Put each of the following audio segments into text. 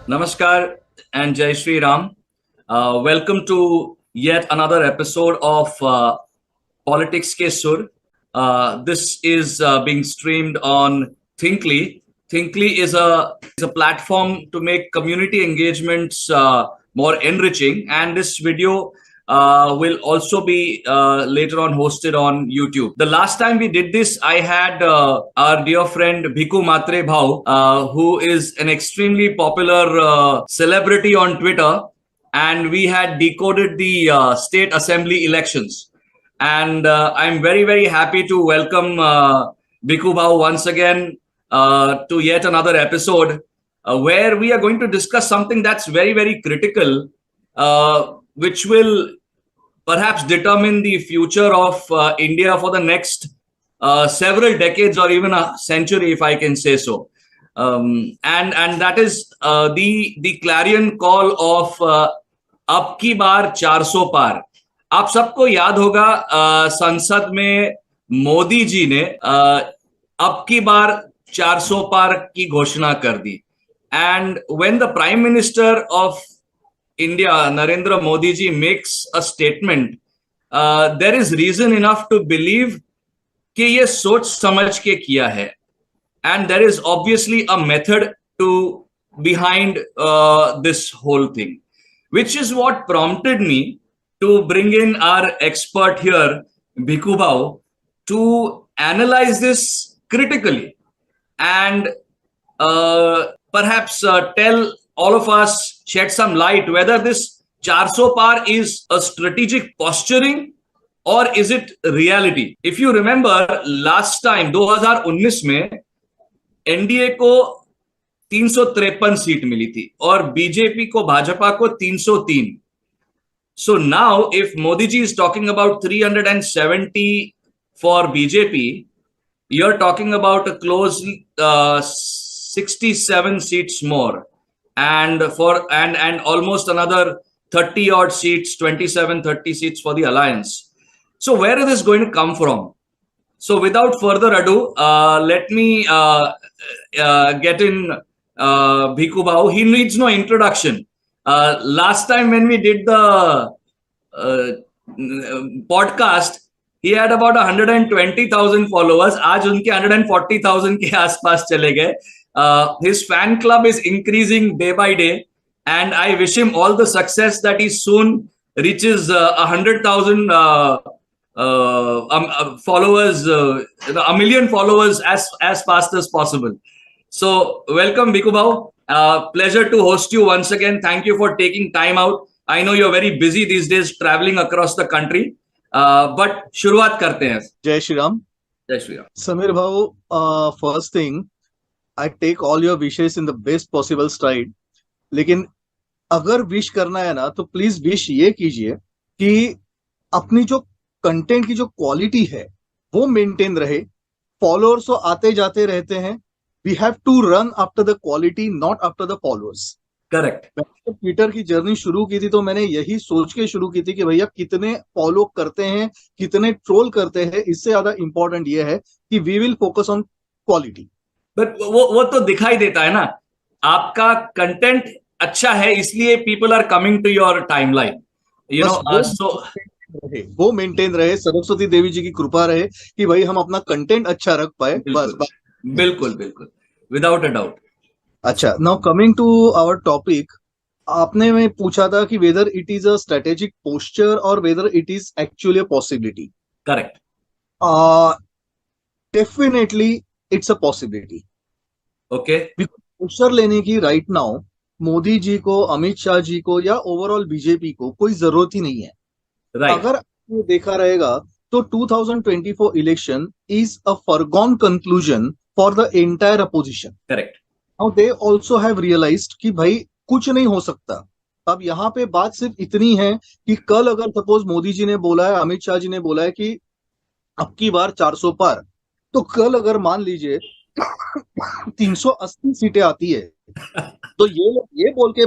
Namaskar and Jai Shri Ram. Welcome to yet another episode of Politics Ke Sur. This is being streamed on Thinkly. Thinkly is a platform to make community engagements more enriching, and this video will also be later on hosted on YouTube. The last time we did this, I had our dear friend Bhiku Matre Bhau, who is an extremely popular celebrity on Twitter, and we had decoded the state assembly elections. And I'm very, very happy to welcome Bhiku Bhau once again to yet another episode where we are going to discuss something that's very, very critical, which will perhaps determine the future of India for the next several decades or even a century, if I can say so. And that is the clarion call of अब की बार 400 पार. आप सबको याद होगा संसद में मोदी जी ने अब की बार 400 पार की घोषणा कर दी. And when the Prime Minister of India, Narendra Modi ji, makes a statement, there is reason enough to believe कि ये सोच समझ के किया है. And there is obviously a method to behind this whole thing, which is what prompted me to bring in our expert here, Bhiku Bhau, to analyze this critically and perhaps tell all of us, shed some light whether this 400 par is a strategic posturing or is it reality. If you remember last time 2019 में NDA को 353 seat मिली थी और BJP को, भाजपा को 303. So now if Modi ji is talking about 370 for BJP, you're talking about a close 67 seats more, and almost another 30 odd seats, 27-30 seats for the alliance. So where is this going to come from? So without further ado, let me get in Bhiku Bhau. He needs no introduction. Last time when we did the podcast, he had about 120,000 followers. आज उनके 140,000 के आसपास चले गए. His fan club is increasing day by day, and I wish him all the success that he soon reaches 100,000 followers, a million followers as fast as possible. So welcome Bhiku Bhau. Pleasure to host you once again. Thank you for taking time out. I know you're very busy these days traveling across the country. But शुरुआत करते हैं. जय श्री राम. जय श्री राम. समीर भाऊ, first thing, I take all your wishes in the best possible stride. लेकिन अगर wish करना है ना तो प्लीज विश ये कीजिए कि अपनी जो कंटेंट की जो क्वालिटी है वो मेंटेन रहे. फॉलोअर्स तो आते जाते रहते हैं. We have to run after the quality, not after the followers. Correct. मैंने ट्विटर की जर्नी शुरू की थी तो मैंने यही सोच के शुरू की थी कि भैया कितने फॉलो करते हैं, कितने ट्रोल करते हैं, इससे ज्यादा इंपॉर्टेंट ये है कि we will focus on quality. But वो तो दिखाई देता है ना, आपका कंटेंट अच्छा है इसलिए people are coming to your timeline, you know. So वो मेंटेन रहे, सरस्वती देवी जी की कृपा रहे कि भाई हम अपना कंटेंट अच्छा रख पाए. बस बिल्कुल बिल्कुल, विदाउट अ डाउट. अच्छा, now coming to our topic. आपने में पूछा था कि whether it is a strategic posture और whether it is actually a possibility. Correct. Definitely it's a possibility. Okay. Posture लेने की राइट नाउ मोदी जी को, अमित शाह जी को या ओवरऑल बीजेपी को कोई जरूरत ही नहीं है. Right. अगर आपने देखा रहेगा तो 2024 election is a foregone conclusion for the entire opposition. Correct. Now they also have realised कि भाई कुछ नहीं हो सकता. अब यहाँ पे बात सिर्फ इतनी है कि कल अगर सपोज मोदी जी ने बोला है, अमित शाह जी ने बोला है कि अब की बार 400 पार, तो कल अगर मान लीजिए 380 सीटें आती है तो ये बोल के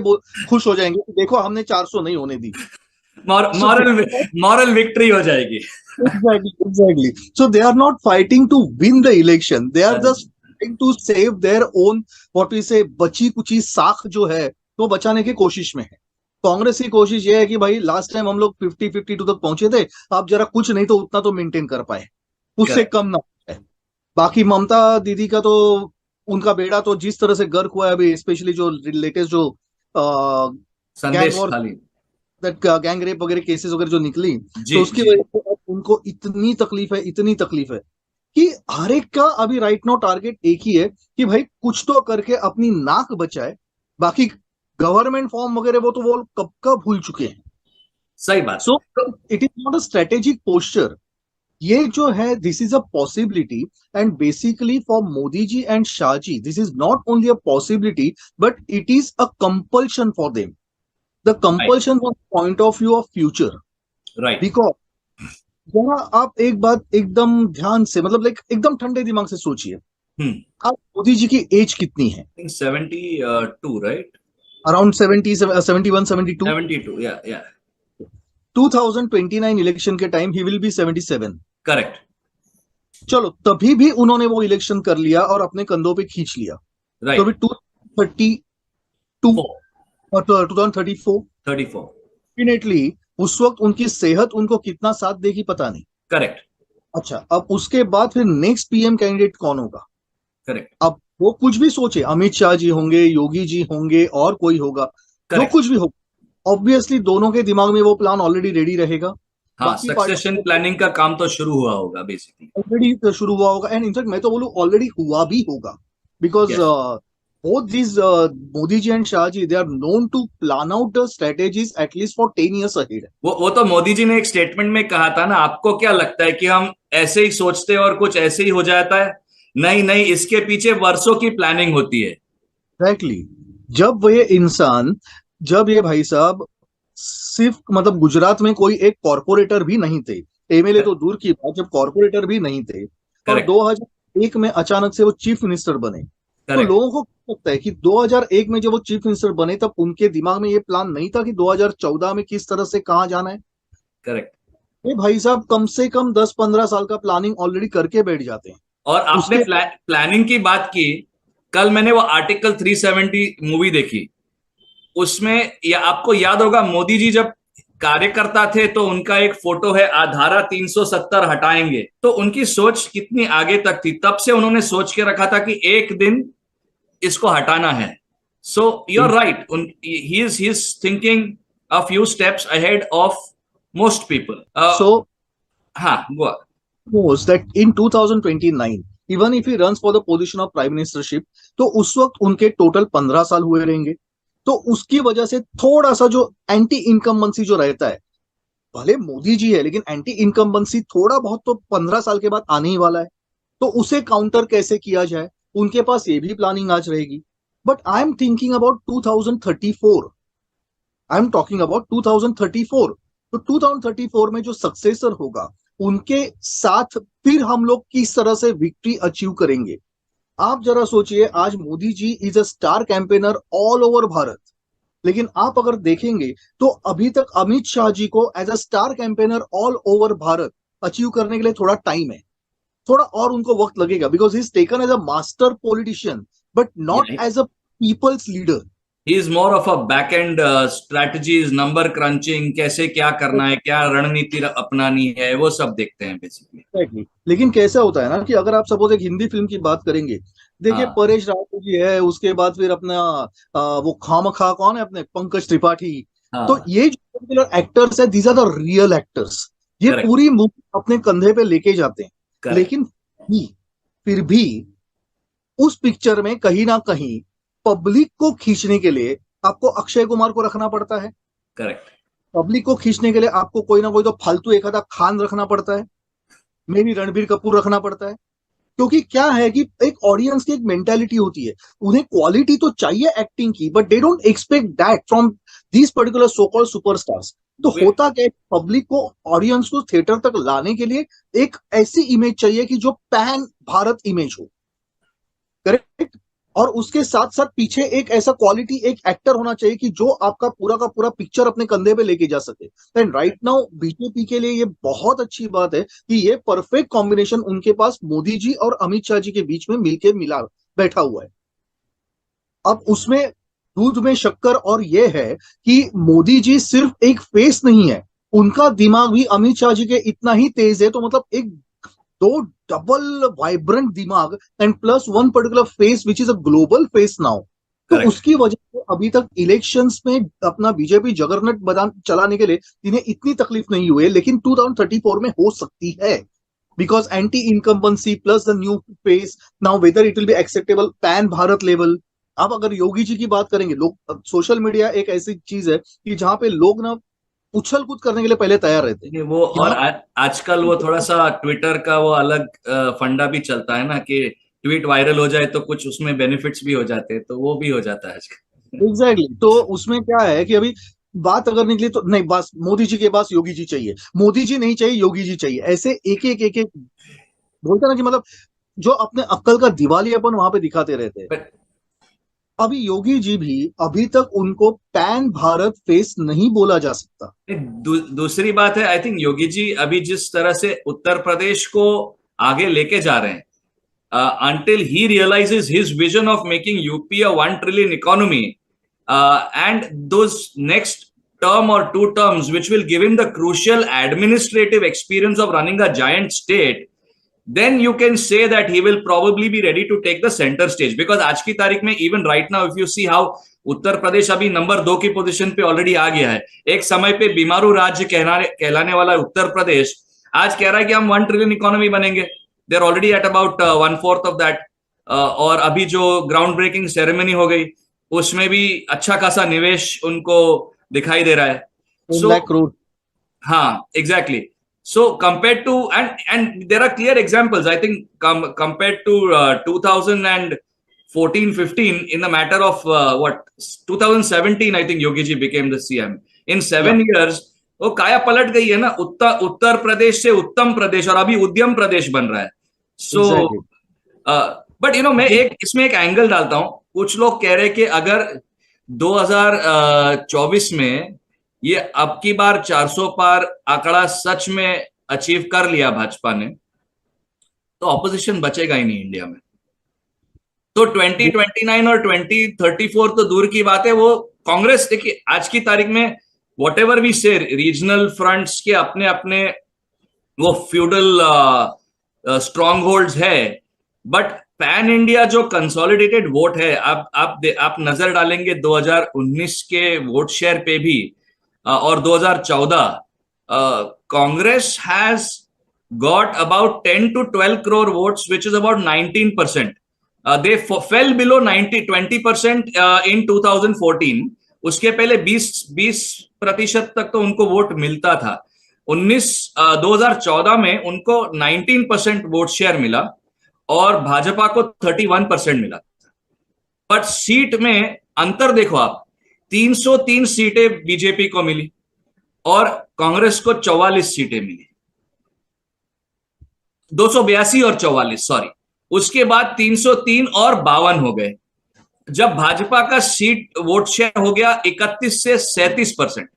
खुश हो जाएंगे कि देखो हमने 400 नहीं होने दी. मॉरल विक्ट्री हो जाएगी. Exactly. So they are not fighting to win the election. They are just trying to save their own, what we say, बची कुची साख जो है तो बचाने की कोशिश में है। कांग्रेस की कोशिश ये है कि भाई लास्ट टाइम हम लोग 50-52 तक पहुंचे थे, आप जरा कुछ नहीं तो उतना तो मेंटेन कर पाए, उससे करेक्ट। कम ना हो जाए। बाकी ममता दीदी का तो, उनका बेड़ा तो जिस तरह से गर्क हुआ है अभी, स्पेशली जो लेटेस्ट जो गैंग संदेश वॉर, खाली। गैंग रेप वगैरह केसेस वगैरह जो निकली, जी तो उसकी जी। वजह से अब उनको इतनी तकलीफ है, इतनी तकलीफ है कि हर एक का अभी राइट नाउ टारगेट एक ही है कि भाई कुछ तो करके अपनी नाक बचाए। बाकी गवर्नमेंट फॉर्म वगैरह वो तो वो कब का भूल चुके हैं। सही बात सो तो। It is not a strategic posture. ये जो है this is a possibility, and basically for Modi ji and Shah ji this is not only a possibility but it is a compulsion for them, the right compulsion from point of view of future. Right. Because जरा आप एक बात एकदम ध्यान से, मतलब like एकदम ठंडे दिमाग से सोचिए, हम्म। आप मोदी जी की एज कितनी है? 72, राइट। अराउंड 71 72। 72, या। 2029 इलेक्शन के time he will be 77। Correct. चलो तभी भी उन्होंने वो इलेक्शन कर लिया और अपने कंधों पे खींच लिया। तो अभी राइट। 232 4। और 2034, 34। डेफिनेटली उस वक्त उनकी सेहत उनको कितना साथ देगी पता नहीं। करेक्ट। अच्छा, अब उसके बाद फिर नेक्स्ट पीएम कैंडिडेट कौन होगा? करेक्ट। अब वो कुछ भी सोचे, अमित शाह जी होंगे, योगी जी होंगे, और कोई होगा, जो करेक्ट। कुछ भी हो, ऑब्वियसली दोनों के दिमाग में वो प्लान ऑलरेडी रेडी रहेगा। हाँ, बाकी सक्सेशन पार्टी प्लानिंग का काम तो शुरू हुआ होगा बेसिकली। ऑलरेडी शुरू हुआ होगा, एंड इनफैक्ट मैं तो बोलूं ऑलरेडी हुआ भी होगा। Because yes. both these Modi ji and Shah ji, they are known to plan out the strategies at least for 10 years ahead. वो तो मोदी जी ने एक स्टेटमेंट में कहा था ना, आपको क्या लगता है कि हम ऐसे ही सोचते हैं और कुछ ऐसे ही हो जाता है? नहीं नहीं, इसके पीछे वर्षों की प्लानिंग होती है। Exactly exactly. जब ये भाई साहब सिर्फ मतलब गुजरात में कोई एक कॉरपोरेटर भी नहीं थे, एमएलए तो दूर की बात, जब कॉरपोरेटर भी नहीं थे, और करेक्ट। 2001 में अचानक से वो चीफ मिनिस्टर बने, तो करेक्ट। लोगों को क्या लगता है कि 2001 में जब वो चीफ मिनिस्टर बने तब उनके दिमाग में ये प्लान नहीं था कि 2014 में किस तरह से कहाँ जाना है? करेक्ट। ये भाई साहब कम से कम 10-15 साल का प्लानिंग ऑलरेडी करके बैठ जाते हैं। और आपने उसके प्लानिंग की बात की। कल मैंने वो आर्टिकल 370 मूवी देखी। उसमें आपको याद होगा, मोदी जी जब कार्यकर्ता थे तो उनका एक फोटो है, धारा 370 हटाएंगे। तो उनकी सोच कितनी आगे तक थी, तब से उन्होंने सोच के रखा था कि एक दिन इसको हटाना है। So you are right, he is thinking a few steps ahead of most people. So हाँ, Goa. knows that in 2029 even if he runs for the position of prime ministership, तो उस वक्त उनके टोटल 15 साल हुए रहेंगे। तो उसकी वजह से थोड़ा सा जो एंटी इनकम्बेंसी जो रहता है, भले मोदी जी है लेकिन एंटी इनकम्बेंसी थोड़ा बहुत तो 15 साल के बाद आने ही वाला है। तो उसे काउंटर कैसे किया जाए, उनके पास ये भी प्लानिंग आज रहेगी। But I am thinking about 2034, I am talking about 2034। तो 2034 में जो सक्सेसर होगा, उनके साथ फिर हम लोग किस तरह से विक्ट्री अचीव करेंगे। आप जरा सोचिए, आज Modi ji is a star campaigner all over Bharat, लेकिन आप अगर देखेंगे तो अभी तक अमित शाह जी को as a star campaigner all over Bharat achieve करने के लिए थोड़ा टाइम है, थोड़ा और उनको वक्त लगेगा। Because he is taken as a master politician but not as a people's leader. He is more of a back end strategies, number crunching, कैसे क्या करना है, क्या रणनीति अपनानी है, वो सब देखते हैं बेसिकली। Exactly. लेकिन कैसा होता है ना कि अगर आप सपोज एक हिंदी फिल्म की बात करेंगे, देखिए हाँ परेश रावल जी है, उसके बाद फिर अपना वो खामखा कौन है, अपने पंकज त्रिपाठी। तो हाँ। ये जो पर्टिकुलर एक्टर्स है, these are the real actors. ये करेक्ट। पूरी मूवी अपने कंधे पे लेके जाते हैं। करेक्ट। लेकिन फिर भी उस पिक्चर में कहीं ना कहीं पब्लिक को खींचने के लिए आपको अक्षय कुमार को रखना पड़ता है, करेक्ट। पब्लिक को खींचने के लिए आपको कोई ना कोई तो फालतू एक आधा खान रखना पड़ता है, मे भी रणबीर कपूर रखना पड़ता है। क्योंकि क्या है कि एक ऑडियंस की एक मेंटेलिटी होती है, उन्हें क्वालिटी तो चाहिए एक्टिंग की, but they don't expect that from these particular so called superstars. तो होता क्या है, पब्लिक को, ऑडियंस को थिएटर तक लाने के लिए एक ऐसी इमेज चाहिए कि जो पैन भारत इमेज हो। करेक्ट। और उसके साथ साथ पीछे एक ऐसा क्वालिटी एक एक्टर होना चाहिए कि जो आपका पूरा का पूरा पिक्चर अपने कंधे पे लेके जा सके। एंड राइट नाउ बीजेपी के लिए ये बहुत अच्छी बात है कि ये परफेक्ट कॉम्बिनेशन उनके पास मोदी जी और अमित शाह जी के बीच में मिलके मिला बैठा हुआ है। अब उसमें दूध में शक्कर और ये है कि मोदी जी सिर्फ एक फेस नहीं है, उनका दिमाग भी अमित शाह जी के इतना ही तेज है, तो मतलब एक दो डबल वाइब्रेंट दिमाग and plus one particular face which is a global face now. तो करेक्ट। उसकी वजह से अभी तक इलेक्शंस में अपना बीजेपी जगरनट बना चलाने के लिए इन्हें इतनी तकलीफ नहीं हुई है, लेकिन 2034 में हो सकती है, because anti incumbency plus the new face now whether it will be acceptable pan Bharat level. अब अगर योगी जी की बात करेंगे, लोग सोशल मीडिया एक ऐसी चीज है कि जहां पे लोग ना उछल कूद करने के लिए पहले तैयार रहते हैं। ये वो और आजकल वो थोड़ा सा ट्विटर का वो अलग फंडा भी चलता है ना कि ट्वीट वायरल हो जाए तो कुछ उसमें बेनिफिट्स भी हो जाते हैं, तो वो भी हो जाता है आजकल। एग्जैक्टली तो उसमें क्या है कि अभी बात अगर निकली तो नहीं, बस मोदी जी के पास योगी जी चाहिए, मोदी जी नहीं चाहिए योगी जी चाहिए, ऐसे एक एक बोलते ना कि मतलब जो अपने अक्ल का दिवालियापन वहां पे दिखाते रहते हैं। But अभी योगी जी भी अभी तक उनको पैन भारत फेस नहीं बोला जा सकता। दूसरी बात है, आई थिंक योगी जी अभी जिस तरह से उत्तर प्रदेश को आगे लेके जा रहे हैं, until he realizes his vision of making UP a 1 trillion economy, and those next term or two terms, which will give him the crucial administrative experience of running a giant state, then you can say that he will probably be ready to take the center stage. Because आज की तारीख में even right now if you see how Uttar Pradesh अभी number 2 की position पे already आ गया है। एक समय पे बीमारू राज्य कहलाने वाला उत्तर प्रदेश आज कह रहा है कि हम 1 ट्रिलियन इकोनॉमी बनेंगे। They are already at about 1/4 of that. और अभी जो ग्राउंड ब्रेकिंग सेरेमनी हो गई उसमें भी अच्छा खासा निवेश उनको दिखाई दे रहा है। 1 लाख करोड़। हाँ, exactly. So compared to and there are clear examples. I think compared to 2014-15, in the matter of what 2017, I think Yogi ji became the CM. In 7 years, वो काया पलट गई है ना। उत्तर प्रदेश से उत्तम प्रदेश और अभी उद्यम प्रदेश बन रहा है। सो बट यू नो मैं इसमें एक एंगल डालता हूं। कुछ लोग कह रहे हैं कि अगर 2024 में ये अब की बार 400 पार आंकड़ा सच में अचीव कर लिया भाजपा ने, तो ऑपोजिशन बचेगा ही नहीं इंडिया में। तो 2029 और 2034 तो दूर की बात है। वो कांग्रेस, देखिए आज की तारीख में वॉट एवर वी से रीजनल फ्रंट्स के अपने अपने वो फ्यूडल स्ट्रॉन्ग होल्ड्स है, बट पैन इंडिया जो कंसोलिडेटेड वोट है, आप नजर डालेंगे 2019 के वोट शेयर पे भी और 2014, Congress has got about 10 to 12 crore votes, which is about 19%. They fell below 20% in 2014. उसके पहले 20% तक तो उनको वोट मिलता था। 2014 में उनको 19% वोट शेयर मिला और भाजपा को 31% मिला। बट सीट में अंतर देखो आप, 303 सीटें बीजेपी को मिली और कांग्रेस को 44 सीटें मिली। 282 और 44, सॉरी। उसके बाद 303 और 52 हो गए, जब भाजपा का सीट वोट शेयर हो गया 31 से 37%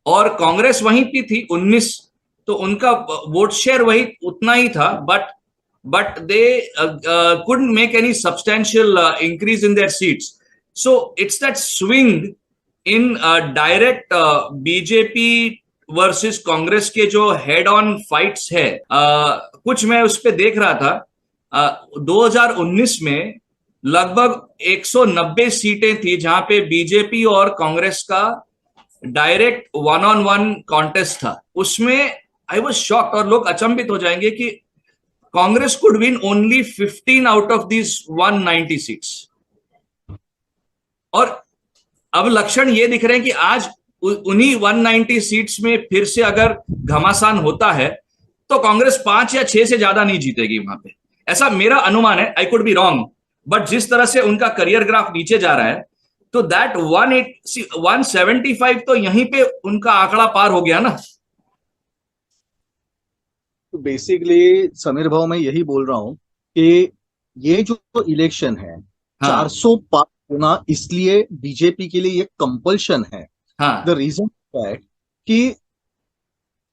और कांग्रेस वहीं पे थी 19, तो उनका वोट शेयर वही उतना ही था, but they couldn't make any substantial increase in their seats. So it's that swing in direct BJP versus Congress के जो हेड ऑन फाइट्स है। कुछ मैं उस पर देख रहा था। 2019 में लगभग 190 सीटें थी जहां पे बीजेपी और कांग्रेस का डायरेक्ट 1-on-1 कॉन्टेस्ट था। उसमें आई वाज शॉक्ड, और लोग अचंभित हो जाएंगे कि Congress could win only 15 out of this 190 seats. और अब लक्षण ये दिख रहे हैं कि आज उन्हीं 190 सीट्स में फिर से अगर घमासान होता है तो कांग्रेस 5 या 6 से ज्यादा नहीं जीतेगी वहां पे, ऐसा मेरा अनुमान है। I could be wrong, but जिस तरह से उनका करियर ग्राफ नीचे जा रहा है, तो दैट 175 तो यहीं पे उनका आंकड़ा पार हो गया ना। तो बेसिकली समीर भाव, मैं यही बोल रहा हूं कि ये जो इलेक्शन है, 400 पार होना इसलिए बीजेपी के लिए ये कंपल्शन है। द रीजन दैट कि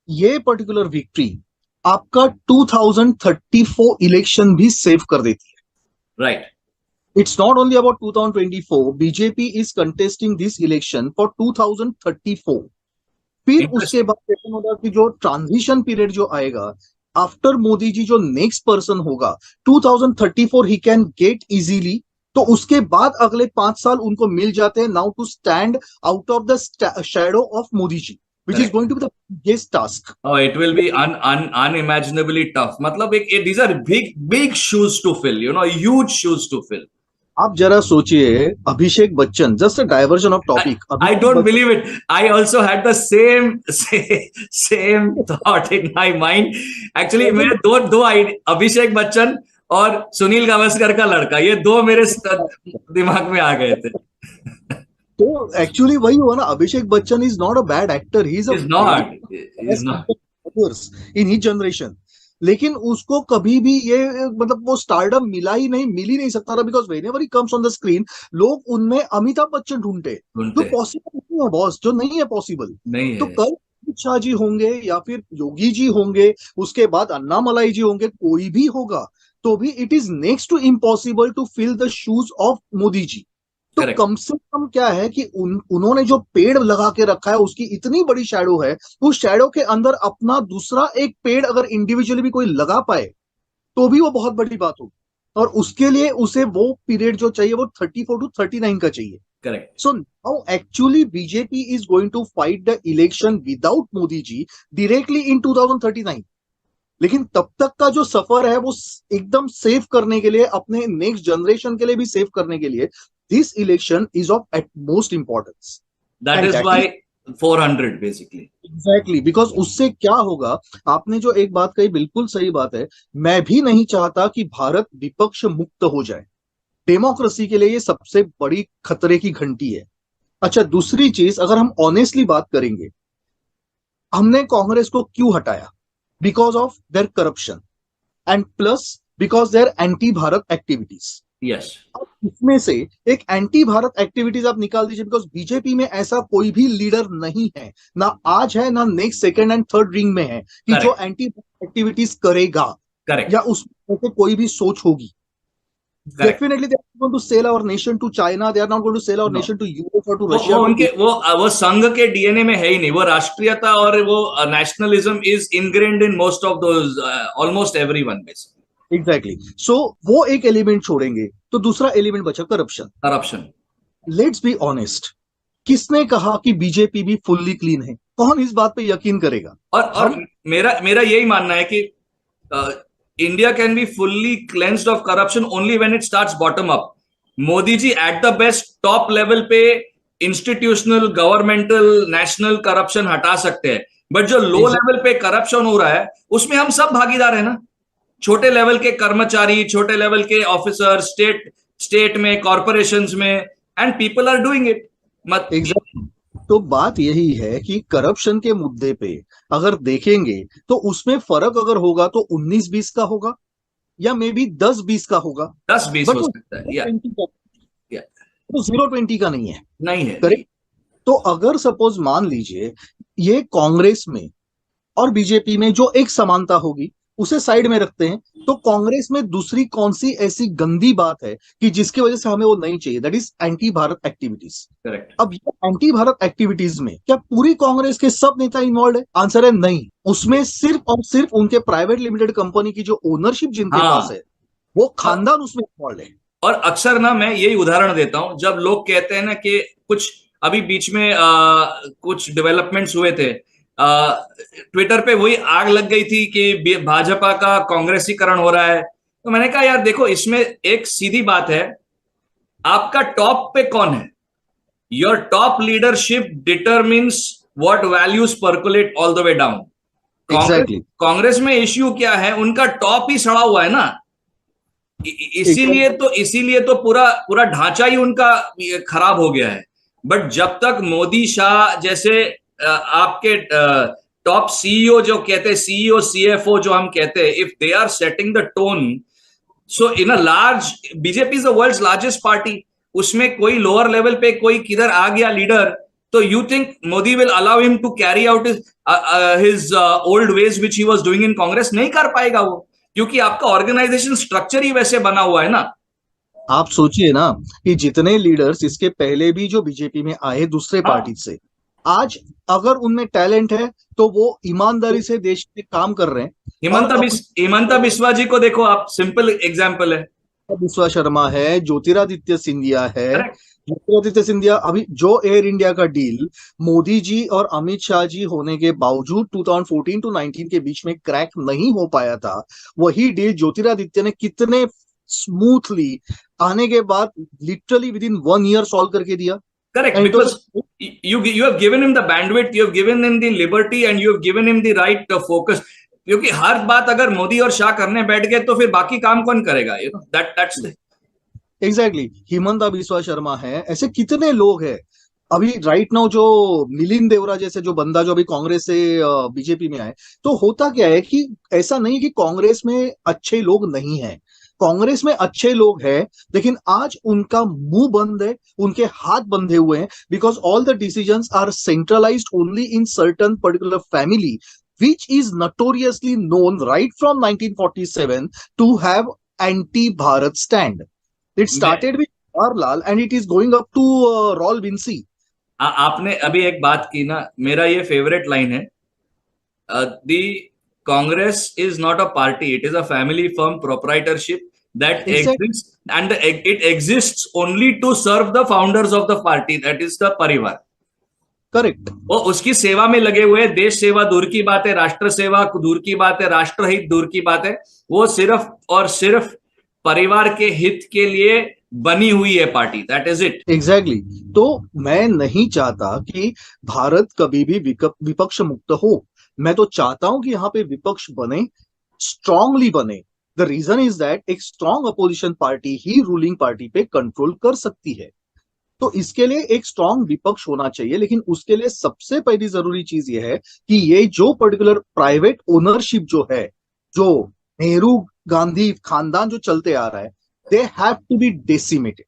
ये पर्टिकुलर विक्ट्री आपका 2034 इलेक्शन भी सेव कर देती है। Right. It's not only about 2024. BJP is contesting this election for 2034. फिर उसके बाद ऐसा होगा कि जो ट्रांजिशन पीरियड जो आएगा आफ्टर मोदी जी, जो नेक्स्ट पर्सन होगा 2034 ही कैन गेट इजीली, तो उसके बाद अगले 5 साल उनको मिल जाते हैं now to stand out of the shadow of Modi ji, which is going to be the biggest task. Oh, it will be unimaginably tough. मतलब these are big shoes to fill, huge shoes to fill. आप जरा सोचिए, Abhishek Bachchan, just a diversion of topic. I don't believe it. I also had the same thought in my mind. Actually, मेरे दो अभिषेक बच्चन और सुनील गावस्कर का लड़का, ये दो मेरे दिमाग में आ गए थे. तो एक्चुअली वही हुआ ना, Abhishek Bachchan is not a bad actor, he is not in his generation. लेकिन उसको कभी भी ये मतलब वो स्टारडम मिल ही नहीं सकता था, because whenever he comes on the screen लोग उनमें अमिताभ बच्चन ढूंढते, जो पॉसिबल नहीं है बॉस, जो नहीं है पॉसिबल. तो कल अमित शाह जी होंगे या फिर योगी जी होंगे, उसके बाद अन्नामलाई जी होंगे, कोई भी होगा, तो भी it is next to impossible to fill the shoes of Modi ji. तो कम से कम क्या है कि उन्होंने जो पेड़ लगा के रखा है उसकी इतनी बड़ी शैडो है, उस शैडो के अंदर अपना दूसरा एक पेड़ अगर इंडिविजुअली भी कोई लगा पाए तो भी वो बहुत बड़ी बात होगी. और उसके लिए उसे वो पीरियड जो चाहिए वो 34 to 39 का चाहिए. Correct. So now actually BJP is going to fight the election without Modi ji directly in 2039. लेकिन तब तक का जो सफर है वो एकदम सेव करने के लिए, अपने नेक्स्ट जनरेशन के लिए भी सेव करने के लिए, this election is of utmost importance. That is why 400 basically. Exactly, because उससे क्या होगा, आपने जो एक बात कही बिल्कुल सही बात है. मैं भी नहीं चाहता कि भारत विपक्ष मुक्त हो जाए. डेमोक्रेसी के लिए ये सबसे बड़ी खतरे की घंटी है. अच्छा, दूसरी चीज, अगर हम ऑनेस्टली बात करेंगे, हमने कांग्रेस को क्यों हटाया? Because of their corruption and plus because their anti Bharat activities. Yes. इसमें से एक एंटी भारत एक्टिविटीज आप निकाल दीजिए, बिकॉज बीजेपी में ऐसा कोई भी लीडर नहीं है, ना आज है ना next second and third ring में है, कि Correct. जो एंटी एक्टिविटीज करेगा. Correct. या उसमें से कोई भी सोच होगी. Definitely they are going to sell our nation to China, they are not going to sell our nation to US और टू रशिया. वो संघ के डीएनए में है ही नहीं. वो राष्ट्रीयता और वो nationalism is ingrained in most of those, almost everyone basically. Exactly. So वो एक एलिमेंट छोड़ेंगे तो दूसरा एलिमेंट बचा करप्शन. लेट्स बी ऑनेस्ट, किसने कहा कि बीजेपी भी फुल्ली क्लीन है? कौन इस बात पे यकीन करेगा? और मेरा यही मानना है कि India can be fully cleansed of corruption only when it starts bottom up. Modi ji at the best top level पे इंस्टीट्यूशनल, गवर्नमेंटल, नेशनल करप्शन हटा सकते हैं, बट जो लो लेवल पे करप्शन हो रहा है उसमें हम सब भागीदार है ना. छोटे लेवल के कर्मचारी, छोटे लेवल के ऑफिसर, स्टेट में, कॉर्पोरेशंस में, and people are doing it. Exactly. तो बात यही है कि करप्शन के मुद्दे पे अगर देखेंगे तो उसमें फर्क अगर होगा तो 19-20 का होगा या मे बी 10-20 का होगा. 10-20 हो सकता है. तो 0-20 का नहीं है. करेक्ट. तो अगर सपोज मान लीजिए ये कांग्रेस में और बीजेपी में जो एक समानता होगी उसे साइड में रखते हैं, तो कांग्रेस में दूसरी कौन सी ऐसी गंदी बात है कि जिसकी वजह से हमें वो नहीं चाहिए? That is anti Bharat activities. Correct. अब ये एंटी भारत एक्टिविटीज में क्या पूरी कांग्रेस के सब नेता इन्वॉल्व है? आंसर है नहीं. उसमें सिर्फ और सिर्फ उनके प्राइवेट लिमिटेड कंपनी की जो ओनरशिप जिनके पास है वो खानदान उसमें इन्वॉल्व है. और अक्सर ना मैं यही उदाहरण देता हूं, जब लोग कहते हैं ना कि कुछ अभी बीच में कुछ डेवलपमेंट्स हुए थे, ट्विटर पे वही आग लग गई थी कि भाजपा का कांग्रेसीकरण हो रहा है. तो मैंने कहा यार देखो, इसमें एक सीधी बात है, आपका टॉप पे कौन है? Your top leadership determines what values percolate all the way down. Congress में इश्यू क्या है? उनका टॉप ही सड़ा हुआ है ना. इसीलिए तो पूरा ढांचा ही उनका खराब हो गया है. बट जब तक मोदी शाह जैसे आपके टॉप सीईओ जो कहते हैं, सीईओ सीएफओ जो हम कहते हैं, if they are setting the tone, so in a large, BJP is the world's largest party, उसमें कोई लोअर लेवल पे कोई किधर आ गया लीडर, तो you think Modi will allow him to carry out his old ways which he was doing in Congress? नहीं कर पाएगा वो, क्योंकि आपका ऑर्गेनाइजेशन स्ट्रक्चर ही वैसे बना हुआ है ना. आप सोचिए ना कि जितने लीडर्स इसके पहले भी जो बीजेपी में आए दूसरे हाँ, पार्टी से, आज अगर उनमें टैलेंट है तो वो ईमानदारी से देश में काम कर रहे हैं और हिमंता अपने बिस्वा जी को देखो आप, सिंपल एग्जाम्पल है। विश्वा शर्मा है, ज्योतिरादित्य सिंधिया है। करेक्ट। ज्योतिरादित्य सिंधिया अभी जो एयर इंडिया का डील मोदी जी और अमित शाह जी होने के बावजूद 2014 टू 19 के बीच में क्रैक नहीं हो पाया था, वही डील ज्योतिरादित्य ने कितने स्मूथली आने के बाद literally with in 1 year solve करके दिया। Correct, and it because was you have given him the bandwidth, you have given him the liberty, and you have given him the right focus. क्योंकि हर बात अगर मोदी और शाह करने बैठ गए तो फिर बाकी काम कौन करेगा? That's the exactly Himanta Biswa Sharma है, ऐसे कितने लोग हैं। अभी राइट नाउ जो मिलिंद देवरा जैसे जो बंदा जो अभी कांग्रेस से बीजेपी में आए, तो होता क्या है कि ऐसा नहीं कि कांग्रेस में अच्छे लोग नहीं हैं, कांग्रेस में अच्छे लोग हैं, लेकिन आज उनका मुंह बंद है, उनके हाथ बंधे हुए हैं, because all the decisions are centralised only in certain particular family which is notoriously known right from 1947 to have anti-Bharat stand. It मैं started with Jawaharlal and it is going up to Raul Vinci. आपने अभी एक बात की ना, मेरा ये favourite line है, the Congress is not a party, it is a family firm proprietorship that Exactly. exists, and it exists only to serve the founders of the party, that is the परिवार। Correct. वो उसकी सेवा में लगे हुए, देश सेवा दूर की बात है, राष्ट्र सेवा दूर की बात है, राष्ट्रहित दूर की बात है, वो सिर्फ और सिर्फ परिवार के हित के लिए बनी हुई है party, that is it. Exactly. तो मैं नहीं चाहता कि भारत कभी भी विपक्ष मुक्त हो। मैं तो चाहता हूं कि यहाँ पे विपक्ष बने, स्ट्रांगली बने। द रीजन इज दैट एक स्ट्रांग अपोजिशन पार्टी ही रूलिंग पार्टी पे कंट्रोल कर सकती है। तो इसके लिए एक स्ट्रांग विपक्ष होना चाहिए, लेकिन उसके लिए सबसे पहली जरूरी चीज यह है कि ये जो पर्टिकुलर प्राइवेट ओनरशिप जो है, जो नेहरू गांधी खानदान जो चलते आ रहा है, they have to be decimated,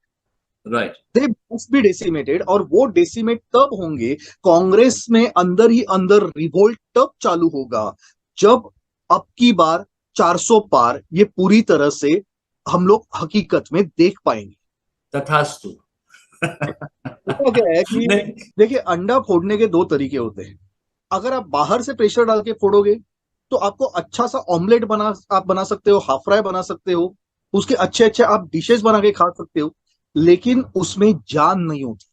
right, they must be decimated. और वो डेसिमेट तब होंगे, कांग्रेस में अंदर ही अंदर रिवोल्ट तब चालू होगा जब अब की बार 400 पार ये पूरी तरह से हम लोग हकीकत में देख पाएंगे। तथास्तु। होता क्या है कि नहीं, देखिए, अंडा फोड़ने के दो तरीके होते हैं। अगर आप बाहर से प्रेशर डाल के फोड़ोगे तो आपको अच्छा सा ऑमलेट आप बना सकते हो, हाफ फ्राई बना सकते हो, उसके अच्छे अच्छे आप डिशेस बना के खा सकते हो, लेकिन उसमें जान नहीं होती।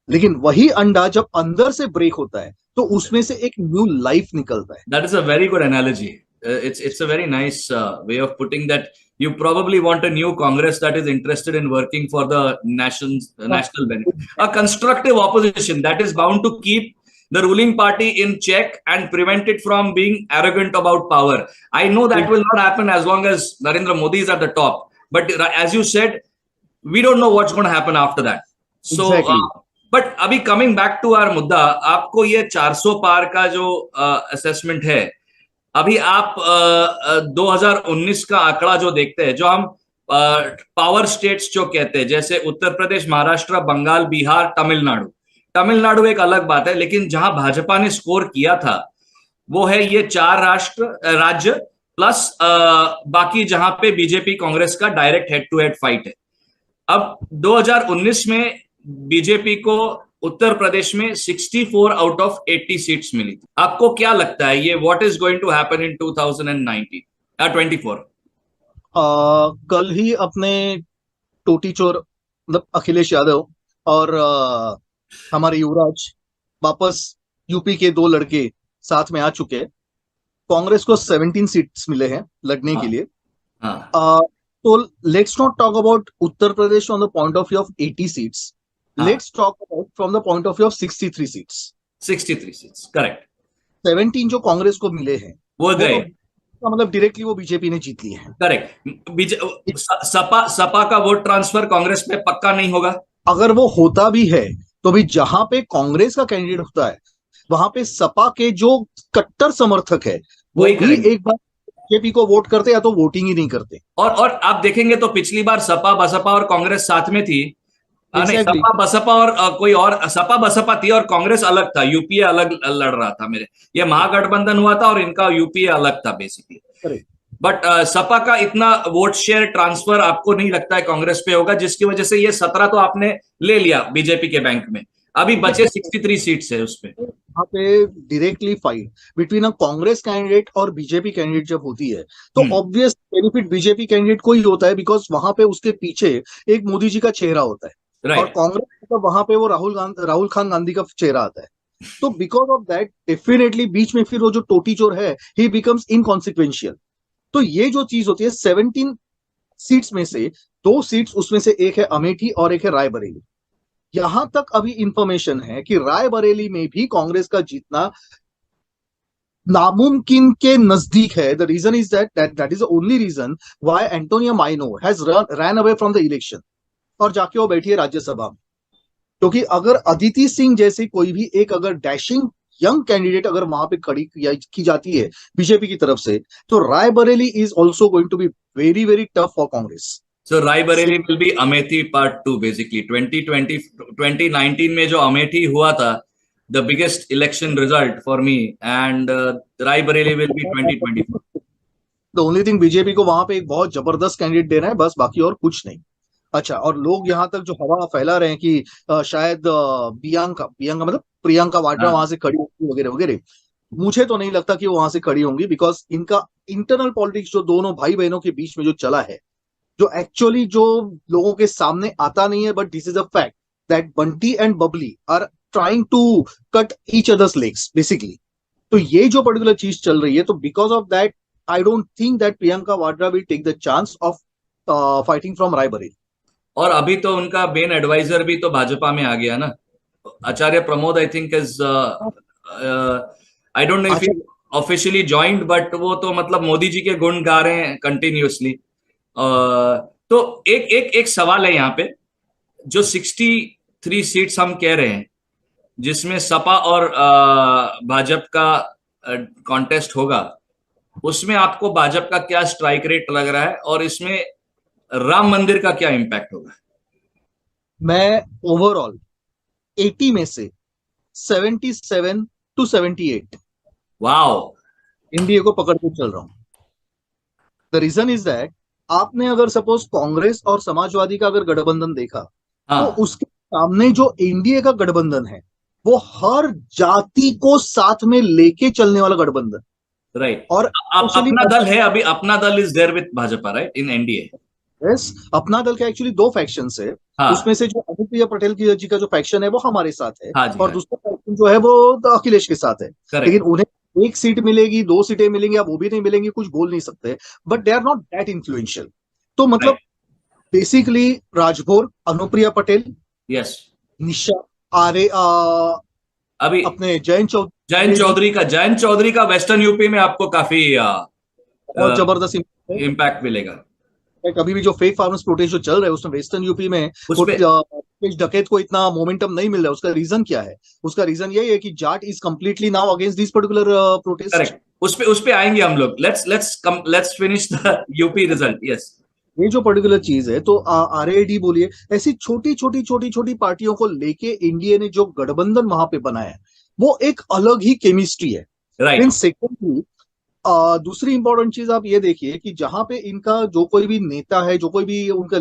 लेकिन वही अंडा जब अंदर से ब्रेक होता है तो उसमें से एक न्यू लाइफ निकलता है। that is a very good analogy. It's a very nice way of putting that. You probably want a new Congress that is interested in working for the national benefit. A constructive opposition that is bound to keep the ruling party in check and prevent it from being arrogant about power. I know that will not happen as long as Narendra Modi is at the top. But as you said, we don't know what's going to happen after that. So, Exactly. but अभी coming back to our मुद्दा, आपको ये 400 पार का जो assessment है, अभी आप 2019 का आंकड़ा जो देखते हैं, जो हम पावर स्टेट्स जो कहते हैं, जैसे उत्तर प्रदेश, महाराष्ट्र, बंगाल, बिहार, तमिलनाडु एक अलग बात है, लेकिन जहां भाजपा ने स्कोर किया था वो है ये 4 राज्य प्लस बाकी जहां पे बीजेपी कांग्रेस का direct head to head fight है। अब 2019 में बीजेपी को उत्तर प्रदेश में 64 आउट ऑफ 80 सीट्स मिली थी। आपको क्या लगता है ये what is going to happen in 2024? कल ही अपने टोटी चोर मतलब अखिलेश यादव और हमारे युवराज वापस यूपी के 2 लड़के साथ में आ चुके हैं। कांग्रेस को 17 सीट्स मिले हैं लड़ने के लिए। तो let's not talk about Uttar Pradesh from the point of view of 80 seats, let's talk about from the point of view of 63 seats. 63 seats, correct. 17 जो कांग्रेस को मिले हैं वो गए, मतलब डायरेक्टली वो बीजेपी ने जीत ली है। करेक्ट। सपा का वोट ट्रांसफर कांग्रेस में पक्का नहीं होगा। अगर वो होता भी है तो भी जहां पे कांग्रेस का कैंडिडेट होता है वहां पे सपा के जो कट्टर समर्थक है वो भी एक बार बीजेपी को वोट करते या तो वोटिंग ही नहीं करते। और आप देखेंगे तो पिछली बार सपा बसपा और कांग्रेस साथ में थी। नहीं, सपा बसपा और कोई और, सपा बसपा थी और कांग्रेस अलग था, यूपीए अलग लड़ रहा था। ये महागठबंधन हुआ था और इनका यूपीए अलग था बेसिकली। बट सपा का इतना वोट शेयर ट्रांसफर आपको नहीं लगता है कांग्रेस पे होगा, जिसकी वजह से ये 17 तो आपने ले लिया बीजेपी के बैंक में, अभी बचे 63 सीट्स है उस पे। यहाँ पे directly fight between a Congress candidate और बीजेपी कैंडिडेट जब होती है तो ऑब्वियस बेनिफिट बीजेपी कैंडिडेट को ही होता है, बिकॉज वहां पे उसके पीछे एक मोदी जी का चेहरा होता है, और कांग्रेस तो वहां पे वो राहुल खान गांधी का चेहरा आता है। तो बिकॉज ऑफ दैट डेफिनेटली बीच में फिर वो जो टोटी चोर है ही बिकम्स इनकॉन्सिक्वेंशियल। तो ये जो चीज होती है 17 सीट्स में से 2 सीट्स उसमें से एक है अमेठी और एक है रायबरेली। यहां तक अभी इंफॉर्मेशन है कि रायबरेली में भी कांग्रेस का जीतना नामुमकिन के नजदीक है। The reason is that is the only reason why Antonia Maino has run away from the election और जाके वो बैठी है राज्यसभा में। क्योंकि अगर अदिति सिंह जैसी कोई भी एक अगर डैशिंग यंग कैंडिडेट अगर वहां पे खड़ी की जाती है बीजेपी की तरफ से, तो Raebareli is also going to be very very tough for Congress. So Raebareli will be Amethi part 2 basically 2019 में जो अमेठी हुआ था, the biggest election result for me, and Raebareli will be 2024. The only thing BJP को वहां पे एक बहुत जबरदस्त कैंडिडेट देना है, बस, बाकी और कुछ नहीं। अच्छा, और लोग यहाँ तक जो हवा फैला रहे हैं कि शायद बियांका मतलब प्रियंका वाड्रा वहां से खड़ी होगी वगैरह वगैरह, मुझे तो नहीं लगता कि वो वहां से खड़ी होंगी, बिकॉज इनका इंटरनल पॉलिटिक्स जो दोनों भाई बहनों के बीच में जो चला है, जो एक्चुअली जो लोगों के सामने आता नहीं है, but this is a fact that Bunty and Babli are trying to cut each others legs basically. तो ये जो पर्टिकुलर चीज चल रही है, तो because of that I don't think that Priyanka Vadra will take the chance of fighting from Raebareli. और अभी तो उनका मेन एडवाइजर भी तो भाजपा में आ गया ना, Acharya Pramod, I think is, I don't know if he officially joined, but वो तो मतलब मोदी जी के गुण गा रहे हैं कंटिन्यूअसली। तो एक सवाल है यहाँ पे, जो 63 सीट्स हम कह रहे हैं जिसमें सपा और भाजपा का कॉन्टेस्ट होगा, उसमें आपको भाजपा का क्या स्ट्राइक रेट लग रहा है, और इसमें राम मंदिर का क्या इंपैक्ट होगा? मैं ओवरऑल 80 में से 77 to 78 वाओ एनडीए को पकड़ के चल रहा हूं। द रीजन इज दैट आपने अगर सपोज कांग्रेस और समाजवादी का अगर गठबंधन देखा, तो उसके सामने जो एनडीए का गठबंधन है वो हर जाति को साथ में लेके चलने वाला गठबंधन, राइट। और अपना दल है, अभी Apna Dal is there with Bhajpa, right, in NDA. Yes, Apna Dal का एक्चुअली 2 फैक्शन है। उसमें से जो अनुप्रिया पटेल जी का जो फैक्शन है वो हमारे साथ है, और दूसरा फैक्शन जो है वो अखिलेश के साथ है। लेकिन उन्हें 1 सीट मिलेगी, 2 सीटें मिलेंगी, या वो भी नहीं मिलेंगी, कुछ बोल नहीं सकते, but they are not that influential. तो मतलब बेसिकली राजभोर, अनुप्रिया पटेल, यस, निशा आर्य, अभी अपने जयंत चौधरी का वेस्टर्न यूपी में आपको काफी बहुत जबरदस्त इम्पैक्ट मिलेगा। अभी भी जो फेक फार्मर्स प्रोटेस्ट जो चल रहा है उसमें वेस्टर्न यूपी में डकैत को इतना मोमेंटम नहीं मिल रहा है। उसका रीजन क्या है? उसका रीजन यही है कि Jat is completely now against this particular protest. Correct, उस पे आएंगे हम लोग। Let's finish the UP result. Yes, ये जो पर्टिकुलर चीज है, तो आरएडी बोलिए, ऐसी छोटी पार्टियों को लेके इंडिया ने जो गठबंधन वहां पे बनाया है वो एक अलग ही केमिस्ट्री है, राइट। सेकेंडली दूसरी इंपॉर्टेंट चीज आप ये देखिए कि जहां पे इनका जो कोई भी नेता है, जो कोई भी उनका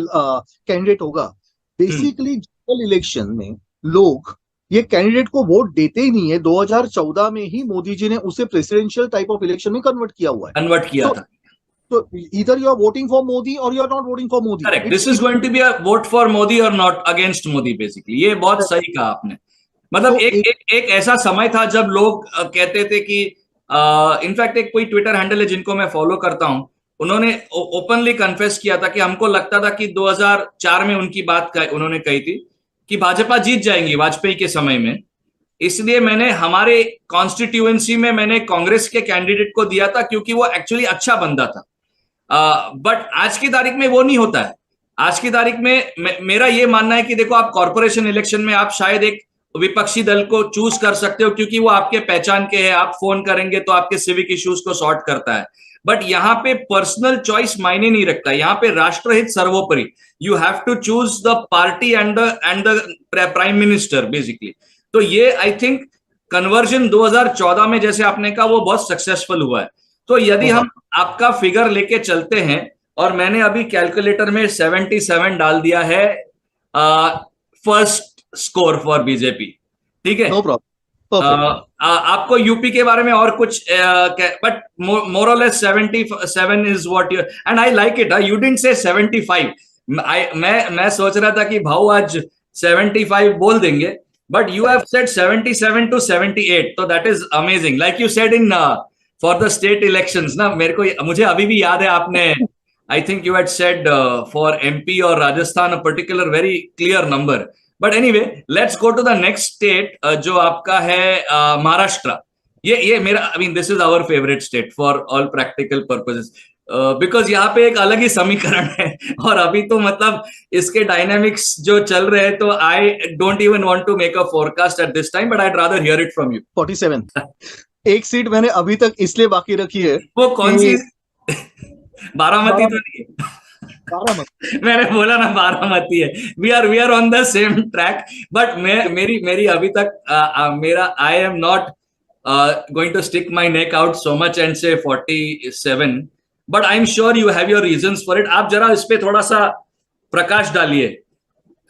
कैंडिडेट होगा, बेसिकली जनरल इलेक्शन में लोग ये कैंडिडेट को वोट देते ही नहीं है। 2014 में ही मोदी जी ने उसे प्रेसिडेंशियल टाइप ऑफ इलेक्शन में कन्वर्ट किया हुआ है, कन्वर्ट किया था। तो either you are voting for Modi or you are not voting for Modi. Correct. This is going to be a vote for Modi or not against Modi basically. ये बहुत सही कहा आपने। मतलब एक ऐसा समय था जब लोग कहते थे कि इनफैक्ट एक कोई ट्विटर हैंडल है जिनको मैं फॉलो करता हूं, उन्होंने ओपनली कन्फेस किया था कि हमको लगता था कि 2004 में उनकी बात उन्होंने कही थी कि भाजपा जीत जाएंगी वाजपेयी के समय में, इसलिए मैंने हमारे कॉन्स्टिट्यूएंसी में मैंने कांग्रेस के कैंडिडेट को दिया था क्योंकि वो एक्चुअली अच्छा बंदा था। बट आज की तारीख में वो नहीं होता है। आज की तारीख में मेरा ये मानना है कि देखो, आप कॉर्पोरेशन इलेक्शन में आप शायद एक विपक्षी दल को चूज कर सकते हो क्योंकि वो आपके पहचान के हैं, आप फोन करेंगे तो आपके सिविक इश्यूज को सॉर्ट करता है। बट यहाँ पे पर्सनल चॉइस मायने नहीं रखता, यहाँ पे राष्ट्रहित सर्वोपरि। You have to choose the party and the prime minister basically. तो ये आई थिंक कन्वर्जन 2014 में जैसे आपने कहा वो बहुत सक्सेसफुल हुआ है। तो तो यदि हम आपका फिगर लेके चलते हैं, और मैंने अभी कैलकुलेटर में 77 डाल दिया है फर्स्ट स्कोर फॉर बीजेपी, ठीक है? No problem, perfect. आपको यूपी के बारे में और कुछ, बट मोर और less 77 is what you, and I like it. You didn't say 75। मैं सोच रहा था कि भाऊ आज 75 बोल देंगे, but you have said 77 to 78, तो that is amazing. Like you said in for the state elections ना, मुझे अभी भी याद है, आपने I think you had said for MP और Rajasthan a particular very clear number. But anyway, let's go to the next state, जो आपका है महाराष्ट्र। ये मेरा, I mean this is our favourite state for all practical purposes, because यहाँ पे एक अलग ही समीकरण है। और अभी तो मतलब इसके डायनामिक्स जो चल रहे हैं, तो I don't even want to make a forecast at this time, but I rather hear it from you. 47। एक सीट मैंने अभी तक इसलिए बाकी रखी है। वो कौन सी? बारामती तो बारामती। नहीं है? मैंने बोला ना बारामती है। We are on the same track, but मेरी अभी तक मेरा, I am not going to stick my neck out so much and say 47, but I am sure you have your reasons for it. आप जरा इस पे थोड़ा सा प्रकाश डालिए।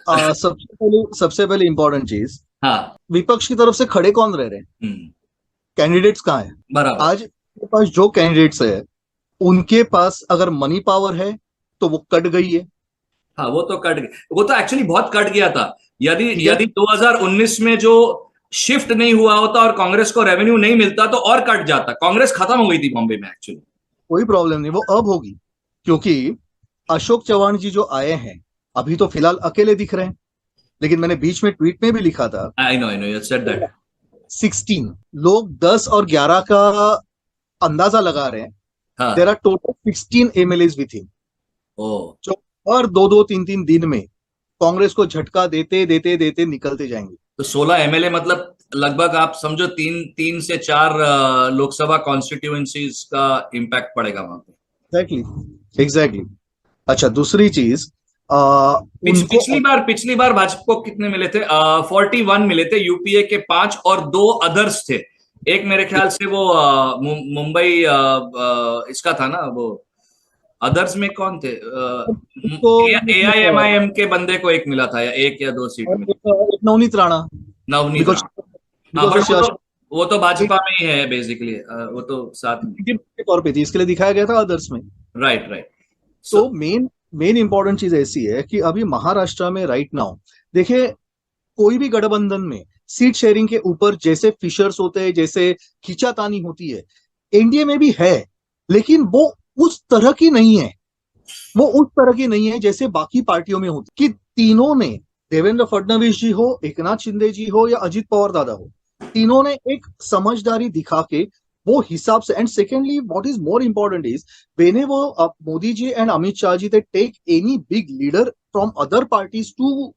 सबसे पहले इंपॉर्टेंट चीज, हाँ, विपक्ष की तरफ से खड़े कौन रह रहे हैं? कैंडिडेट्स कहाँ हैं? बराबर। आज के पास जो कैंडिडेट्स है, उनके पास अगर मनी पावर है तो वो कट गई है। हाँ, वो तो कट गया, वो तो एक्चुअली बहुत कट गया था। यदि ठीक है, यदि 2019 में जो शिफ्ट नहीं हुआ होता और कांग्रेस को रेवेन्यू नहीं मिलता, तो और कट जाता। कांग्रेस खत्म हो गई थी बॉम्बे में एक्चुअली। कोई प्रॉब्लम नहीं, वो अब होगी। क्योंकि अशोक चौहान जी जो आए हैं, अभी तो फिलहाल अकेले दिख रहे हैं, लेकिन मैंने बीच में ट्वीट में भी लिखा था I know you said that. 16 लोग 10 और 11 का अंदाजा लगा रहे हैं। हाँ। There are total 16 MLAs with him, oh, जो हर 2-2 3-3 दिन में कांग्रेस को झटका देते देते देते निकलते जाएंगे। तो 16 एमएलए, मतलब लगभग आप समझो 3 से 4 लोकसभा कॉन्स्टिट्यूएंसीज का इम्पैक्ट पड़ेगा वहां पे। एग्जैक्टली। अच्छा, दूसरी चीज, उनको पिछली बार भाजपा को कितने मिले थे? 41 मिले थे, यूपीए के 5 और 2 अदर्स थे। एक मेरे ख्याल से वो मुंबई इसका था ना, वो अदर्स में कौन थे? तो एआईएमआईएम के बंदे को एक मिला था, या 1 या 2 सीट में। एक नवनीत राणा, नवनीत बिकॉज राणा। हाँ, बट वो तो भाजपा में ही है बेसिकली, वो तो साथ में के तौर पे थी, इसके लिए दिखाया गया था अदर्स में। Right right. तो मेन इंपॉर्टेंट चीज ऐसी है कि अभी महाराष्ट्र में राइट नाउ देखिए, कोई भी गठबंधन में सीट शेयरिंग के ऊपर जैसे फिशर्स होते हैं, जैसे खींचातानी होती है, एनडीए में भी है, लेकिन वो उस तरह की नहीं है। वो उस तरह की नहीं है जैसे बाकी पार्टियों में होती, कि तीनों ने, देवेंद्र फडणवीस जी हो, एकनाथ शिंदे जी हो या अजित पवार दादा हो, तीनों ने एक समझदारी दिखा के वो हिसाब से। And secondly, what is more important is, when वो Modi ji and Amit Shah ji, they take any big leader from other parties to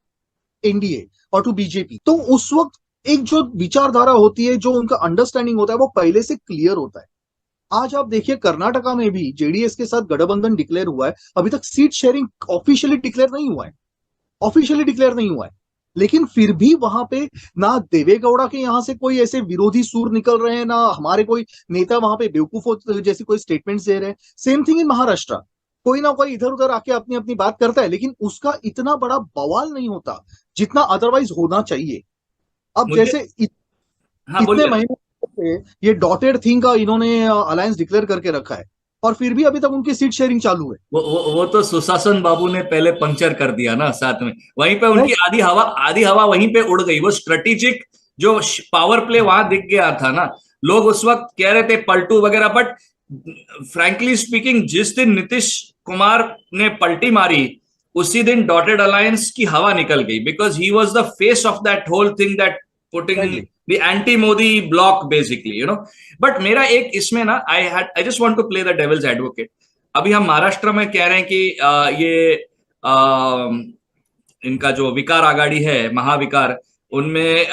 NDA और टू बीजेपी, तो उस वक्त एक जो विचारधारा होती है, जो उनका अंडरस्टैंडिंग होता है, वो पहले से क्लियर होता है। आज आप देखिए, कर्नाटका में भी जेडीएस के साथ गठबंधन डिक्लेयर हुआ है, अभी तक सीट शेयरिंग ऑफिशियली डिक्लेयर नहीं हुआ है, लेकिन फिर भी वहां पे ना देवेगौड़ा के यहां से कोई ऐसे विरोधी सूर निकल रहे हैं, ना हमारे कोई नेता वहां पे बेवकूफ जैसी कोई स्टेटमेंट्स दे रहे हैं। सेम थिंग इन महाराष्ट्र, कोई ना कोई इधर उधर आके अपनी अपनी बात करता है, लेकिन उसका इतना बड़ा बवाल नहीं होता जितना अदरवाइज होना चाहिए। अब जैसे हाँ, इतने महीने से ये डॉटेड थिंग का इन्होंने अलायंस डिक्लेयर करके रखा है, और फिर भी अभी तक उनकी सीट शेयरिंग चालू है। वो तो सुशासन बाबू ने पहले पंक्चर कर दिया ना साथ में, वहीं पे उनकी आधी हवा वहीं पे उड़ गई। वो स्ट्रेटेजिक जो पावर प्ले वहां दिख गया था ना, लोग उस वक्त कह रहे थे पलटू वगैरह, बट फ्रैंकली स्पीकिंग, जिस दिन नीतीश कुमार ने पलटी मारी, उसी दिन डॉटेड अलायंस की हवा निकल गई, because he was the face of that whole thing, that putting the anti-Modi block basically, you know. But मेरा एक इसमें ना, I just want to play the devil's advocate. अभी हम महाराष्ट्र में कह रहे हैं कि इनका जो विकार आघाड़ी है, महाविकार, उनमें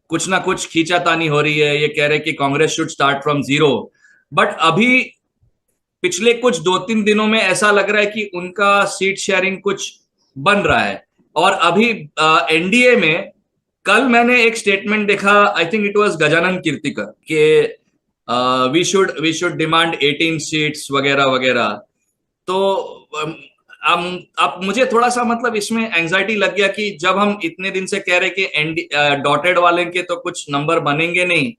कुछ ना कुछ खींचातानी हो रही है। ये कह रहे हैं कि Congress should start from zero, but अभी पिछले कुछ 2-3 दिनों में ऐसा लग रहा है कि उनका सीट शेयरिंग कुछ बन रहा है। और अभी एनडीए में कल मैंने एक स्टेटमेंट देखा, I think it was Gajanan Kirtikar के, वी शुड डिमांड 18 सीट्स वगैरह वगैरह। तो अब मुझे थोड़ा सा मतलब इसमें एंजाइटी लग गया कि जब हम इतने दिन से कह रहे कि डॉटेड वाले के तो कुछ नंबर बनेंगे नहीं,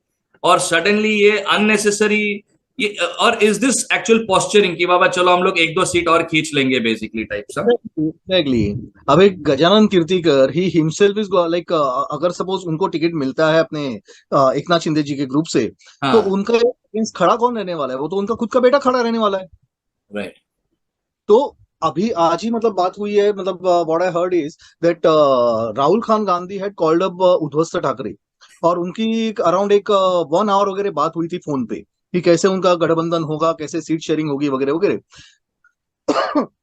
और सडनली ये अननेसेसरी, ये, और इज दिस एक्चुअल पोस्चरिंग कि बाबा चलो हम लोग एक दो सीट और खींच लेंगे बेसिकली टाइप सा। एग्जैक्टली। अब एक Gajanan Kirtikar he himself is like, अगर सपोज उनको टिकट मिलता है अपने एकनाथ शिंदे जी के ग्रुप से, हाँ, तो उनका against खड़ा कौन रहने वाला है? वो तो उनका खुद का बेटा खड़ा रहने वाला है। राइट। तो अभी आज ही मतलब बात हुई है, मतलब what I heard is that Rahul Khan Gandhi had called up Uddhav Thackeray, और उनकी अराउंड एक 1 आवर वगैरह बात हुई थी फोन पे कि कैसे उनका गठबंधन होगा, कैसे सीट शेयरिंग होगी वगैरह वगैरह।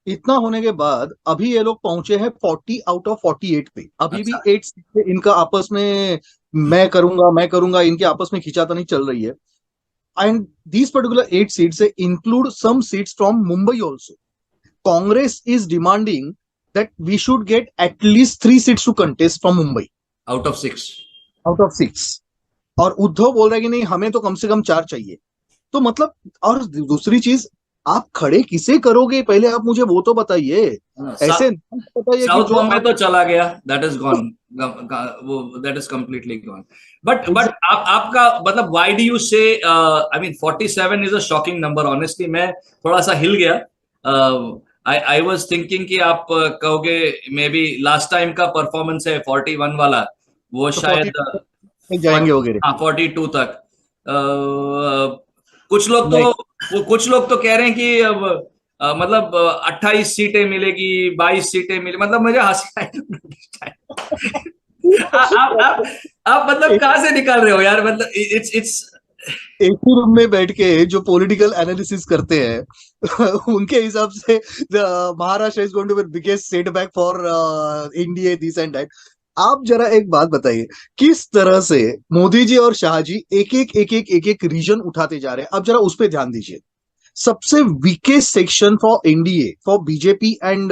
इतना होने के बाद अभी ये लोग पहुंचे हैं 40 आउट ऑफ 48 पे। अभी भी अच्छा। 8 सीट पे इनका आपस में मैं करूंगा इनके आपस में खींचातानी चल रही है। And these particular 8 seats include some seats from Mumbai also. Congress is demanding that we should get at least 3 seats to contest from Mumbai out of 6। out of 6। और उद्धव बोल रहा है कि नहीं, हमें तो कम से कम 4 चाहिए। तो मतलब, और दूसरी चीज, आप खड़े किसे करोगे पहले आप मुझे वो तो बताइए। ऐसे बताइए कि साउथ जो बॉम्बे आप तो चला गया, दैट इज गॉन, वो that is completely gone. But आपका मतलब व्हाई डू यू से, I mean 47 is a shocking number. Honestly मैं थोड़ा सा हिल गया। आई वाज थिंकिंग कि आप कहोगे मे बी लास्ट टाइम का परफॉर्मेंस है 41 वाला, वो तो शायद 40 जाएंगे वगैरह। हाँ 42 तक। कुछ लोग तो नहीं, कुछ लोग तो कह रहे हैं कि अब मतलब 28 सीटें मिलेगी, 22 सीटें मिले, मतलब मुझे हंसी आई। आप मतलब कहाँ से निकाल रहे हो यार? मतलब इट्स एक ही रूम में बैठ के जो पॉलिटिकल एनालिसिस करते हैं उनके हिसाब से Maharashtra is going to be biggest setback for India, this and that. आप जरा एक बात बताइए, किस तरह से मोदी जी और शाह जी एक एक रीजन उठाते जा रहे हैं। अब जरा उस पर ध्यान दीजिए। सबसे weakest section for NDA, for BJP and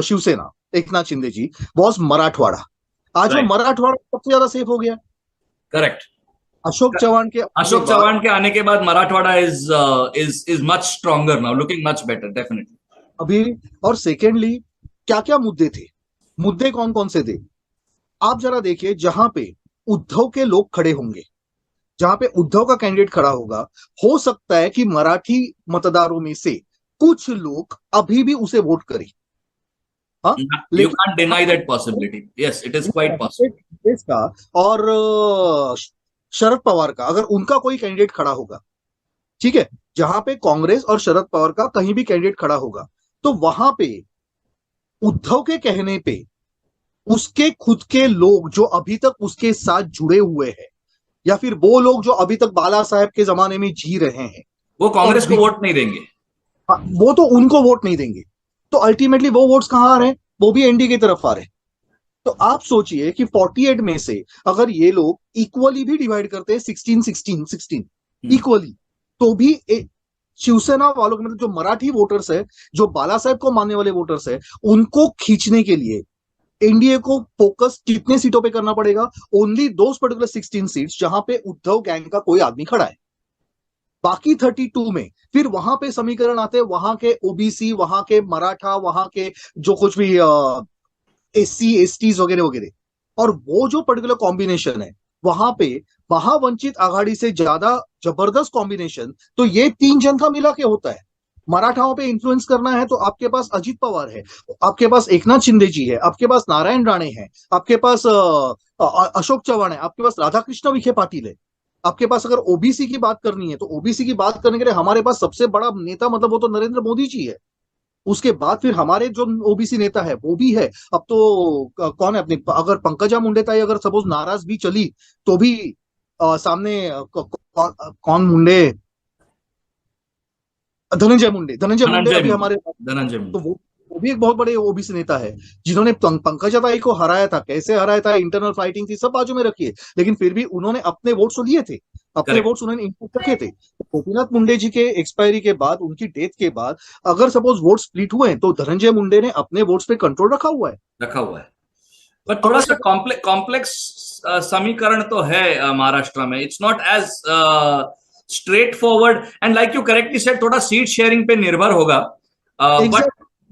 Shiv Sena, Eknath Shinde ji, was Marathwada. आज वो राइट, मराठवाड़ा सबसे ज्यादा सेफ हो गया। करेक्ट। अशोक चौहान के आने अशोक बाद चौहान के आने के बाद Marathwada is much stronger now, looking much better definitely. अभी, और सेकेंडली, क्या क्या मुद्दे थे, मुद्दे कौन कौन से थे, आप जरा देखिए। जहां पे उद्धव के लोग खड़े होंगे, जहां पे उद्धव का कैंडिडेट खड़ा होगा, हो सकता है कि मराठी मतदारों में से कुछ लोग अभी भी उसे वोट करें। हाँ, यू लेकिन can't deny that possibility, yes it is quite possible. Congress का और शरद पवार का, अगर उनका कोई कैंडिडेट खड़ा होगा, ठीक है, जहां पे कांग्रेस और शरद पवार का कहीं भी कैंडिडेट खड़ा होगा, तो वहां पे उद्धव के कहने पे उसके खुद के लोग जो अभी तक उसके साथ जुड़े हुए हैं, या फिर वो लोग जो अभी तक बाला साहेब के जमाने में जी रहे हैं, वो और कांग्रेस को वोट नहीं देंगे। वो तो उनको वोट नहीं देंगे। तो अल्टीमेटली वो वोट्स कहां आ रहे हैं? वो भी एनडीए की तरफ आ रहे हैं। तो आप सोचिए कि 48 में से अगर ये लोग इक्वली भी डिवाइड करते हैं, 16 इक्वली, तो भी शिवसेना वालों के, मतलब जो मराठी वोटर्स है, जो बाला साहेब को मानने वाले वोटर्स है, उनको खींचने के लिए एनडीए को फोकस कितने सीटों पे करना पड़ेगा? ओनली दोस पर्टिकुलर 16 सीट्स जहां पे उद्धव गैंग का कोई आदमी खड़ा है। बाकी 32 में फिर वहां पे समीकरण आते हैं, वहां के ओबीसी, वहां के मराठा, वहां के जो कुछ भी एससी एसटीज वगैरह वगैरह। और वो जो पर्टिकुलर कॉम्बिनेशन है, वहां पे महावंचित आघाड़ी से ज्यादा जबरदस्त कॉम्बिनेशन तो ये 3 जन का मिला के होता है। मराठाओं पे इन्फ्लुएंस करना है तो आपके पास अजित पवार है, आपके पास एकनाथ शिंदे जी है, आपके पास नारायण राणे है, आपके पास अशोक चव्हाण है, आपके पास राधाकृष्ण विखे पाटिल है। आपके पास अगर ओबीसी की बात करनी है, तो ओबीसी की बात करने के लिए हमारे पास सबसे बड़ा नेता, मतलब वो तो नरेंद्र मोदी जी है। उसके बाद फिर हमारे जो ओबीसी नेता है वो भी है। अब तो कौन है अपने, अगर पंकजा मुंडे ताई अगर सपोज नाराज भी चली, तो भी सामने कौन मुंडे, धनंजय मुंडे धनंजय अभी मुंडे, हमारे। धनंजय तो मुंडे। वो भी एक बहुत बड़े ओबीसी नेता है, जिन्होंने पंकजा ताई को हराया था। कैसे हराया था, इंटरनल फाइटिंग थी, सब बाजू में रखिए, लेकिन फिर भी उन्होंने अपने वोट्स तो लिए थे, अपने करेक्ट। वोट्स उन्होंने इनपुट रखे थे। तो गोपीनाथ मुंडे जी के एक्सपायरी के बाद, उनकी डेथ के बाद, अगर सपोज वोट स्प्लिट हुए, तो धनंजय मुंडे ने अपने वोट्स पे कंट्रोल रखा हुआ है। रखा हुआ है। पर अब थोड़ा सा अगर कॉम्प्लेक्स समीकरण तो है महाराष्ट्र में। It's not as straight forward and like you correctly said थोड़ा सीट शेयरिंग पे निर्भर होगा,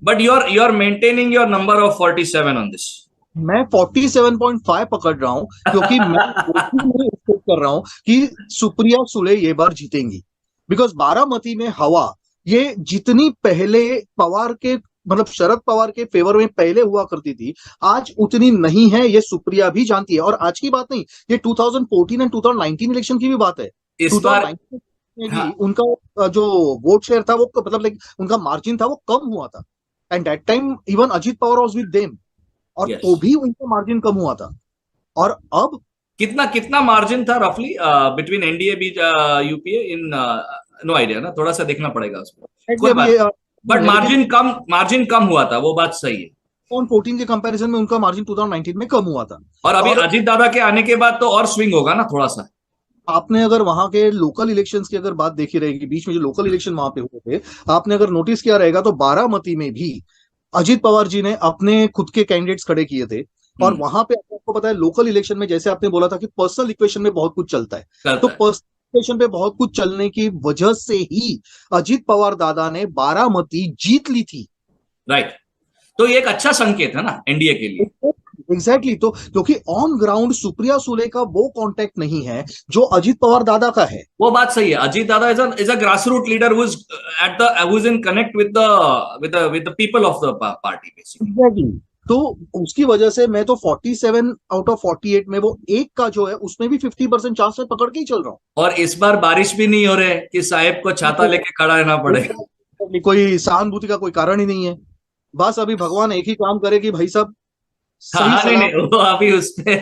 but you are maintaining your number of 47 on this. मैं 47.5 पकड़ रहा हूं क्योंकि मैं एक्सपेक्ट कर रहा हूं कि सुप्रिया सुले ये बार जीतेंगी, बिकॉज बारामती में हवा ये जितनी पहले पवार के मतलब शरद पवार के फेवर में पहले हुआ करती थी, आज उतनी नहीं है, ये सुप्रिया भी जानती है. और आज की बात नहीं, ये 2014 एंड 2019 इलेक्शन की भी बात है. इस बार में भी उनका जो वोट शेयर था वो मतलब लाइक उनका मार्जिन था वो कम हुआ था, and that time even Ajit Pawar was with them, और तो भी उनका मार्जिन कम हुआ था. और अब कितना कितना मार्जिन था रफली बिटवीन एनडीए बी यूपीए इन नो आइडिया ना, थोड़ा सा देखना पड़ेगा उसको. बट मार्जिन कम हुआ था, वो बात सही है. 2014 के कंपैरिजन में उनका मार्जिन 2019 में कम हुआ था. और अभी अजीत दादा के आने के बाद तो और स्विंग होगा ना थोड़ा सा. आपने अगर वहां के लोकल इलेक्शंस की अगर बात देखी रहेगी, बीच में जो लोकल इलेक्शन वहां पे हुए थे, आपने अगर नोटिस किया रहेगा तो बारामती में भी अजीत पवार जी ने अपने खुद के कैंडिडेट्स खड़े किए थे. और वहां पे आपको पता है लोकल इलेक्शन में जैसे आपने बोला था कि पर्सनल इक्वेशन में बहुत कुछ चलता है, तो पर्सनल इक्वेशन पे बहुत कुछ चलने की वजह से ही अजीत पवार दादा ने बारामती जीत ली थी. राइट. तो ये एक अच्छा संकेत है ना एनडीए के लिए. एग्जैक्टली. तो क्योंकि ऑन ग्राउंड सुप्रिया सुले का वो कांटेक्ट नहीं है जो अजीत पवार दादा का है. वो बात सही है. Ajit Dada is a grass root leader who is in connect with the people of the party basically. Exactly. तो उसकी वजह से मैं तो 47 आउट ऑफ 48 में वो एक का जो है उसमें भी 50% चांस है पकड़ के ही चल रहा हूँ. और इस बार बारिश भी नहीं हो रहे कि साहेब को छाता लेके खड़ा रहना पड़े. कोई सहानुभूति का कोई कारण ही नहीं है. बस अभी भगवान एक ही काम करे कि भाई साहब नहीं, वो अभी उस पे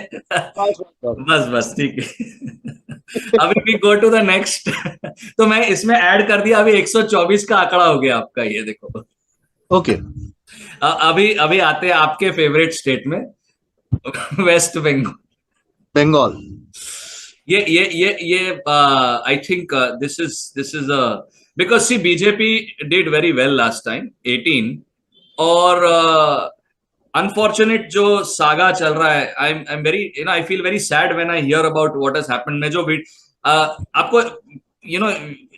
बस ठीक है. अभी भी गो टू द नेक्स्ट. तो मैं इसमें ऐड कर दिया, अभी 124 का आंकड़ा हो गया आपका, ये देखो. ओके. अभी आते हैं आपके फेवरेट स्टेट में, वेस्ट बंगाल. ये I think this is because see BJP did very well last time 18, और अनफॉर्चुनेट जो सागा चल रहा है, I am very I feel very sad when I hear about what has happened. मैं जो आपको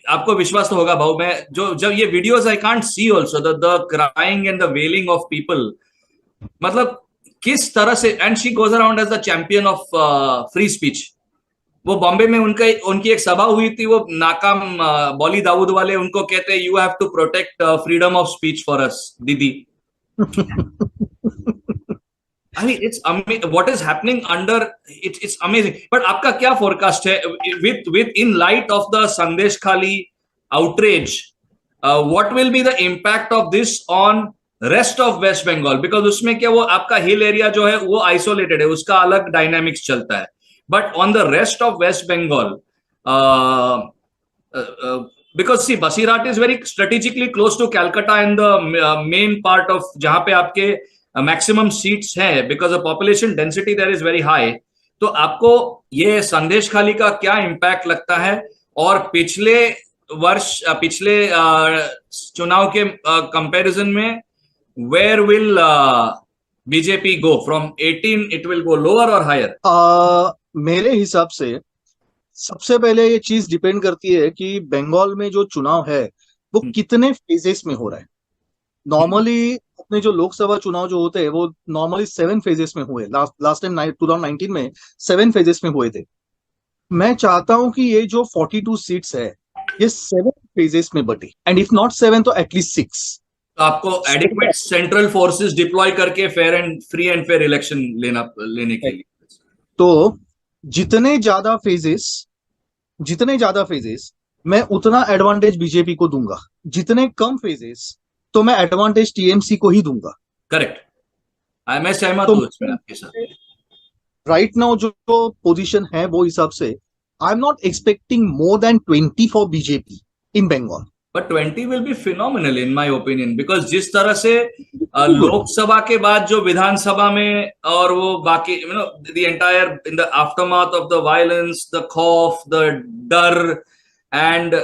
आपको विश्वास तो होगा भाऊ, मैं जब ये videos I can't see also the crying and the wailing of people, मतलब किस तरह से. And she goes around as the champion of free speech. वो बॉम्बे में उनकी एक सभा हुई थी, वो नाकाम बॉली दाऊद वाले उनको कहते हैं you have to protect freedom of speech for us Didi. I mean, it's amazing what is happening under it. It's amazing. But आपका क्या forecast है with in light of the Sandesh Khali outrage? What will be the impact of this on rest of West Bengal? Because उसमें क्या वो आपका hill area जो है वो isolated है, उसका अलग dynamics चलता है. But on the rest of West Bengal, because see, Basirat is very strategically close to Calcutta and the main part of जहाँ पे आपके मैक्सिमम सीट्स हैं, because the population density there is very high. तो आपको ये संदेश खाली का क्या इम्पैक्ट लगता है? और पिछले चुनाव के कंपैरिजन में where will BJP go from 18? It will go lower or higher? मेरे हिसाब से सबसे पहले ये चीज डिपेंड करती है कि बंगाल में जो चुनाव है वो कितने फेजेस में हो रहा है. नॉर्मली अपने जो लोकसभा चुनाव जो होते हैं वो नॉर्मली 7 फेजेस में हुए. लास्ट टाइम 2019 में 7 फेजेस में हुए थे. मैं चाहता हूं कि ये जो 42 सीट्स है ये 7 फेजेस में बटे, एंड इफ नॉट 7 तो एटलीस्ट 6. तो आपको एडिक्वेट सेंट्रल फोर्सेस डिप्लॉय करके fair and free and fair election लेने के लिए. तो जितने ज्यादा फेजेस मैं उतना एडवांटेज बीजेपी को दूंगा. जितने कम फेजेस तो मैं एडवांटेज टीएमसी को ही दूंगा. करेक्ट. मैं सहमत हूं इसमें आपके साथ. राइट नाउ जो पोजीशन है वो हिसाब से I am not expecting more than 20 for BJP in Bengal. But 20 will be phenomenal in my opinion, because जिस तरह से लोकसभा के बाद जो विधानसभा में और वो बाकी the entire in the aftermath of the violence, the khauf, the dar, and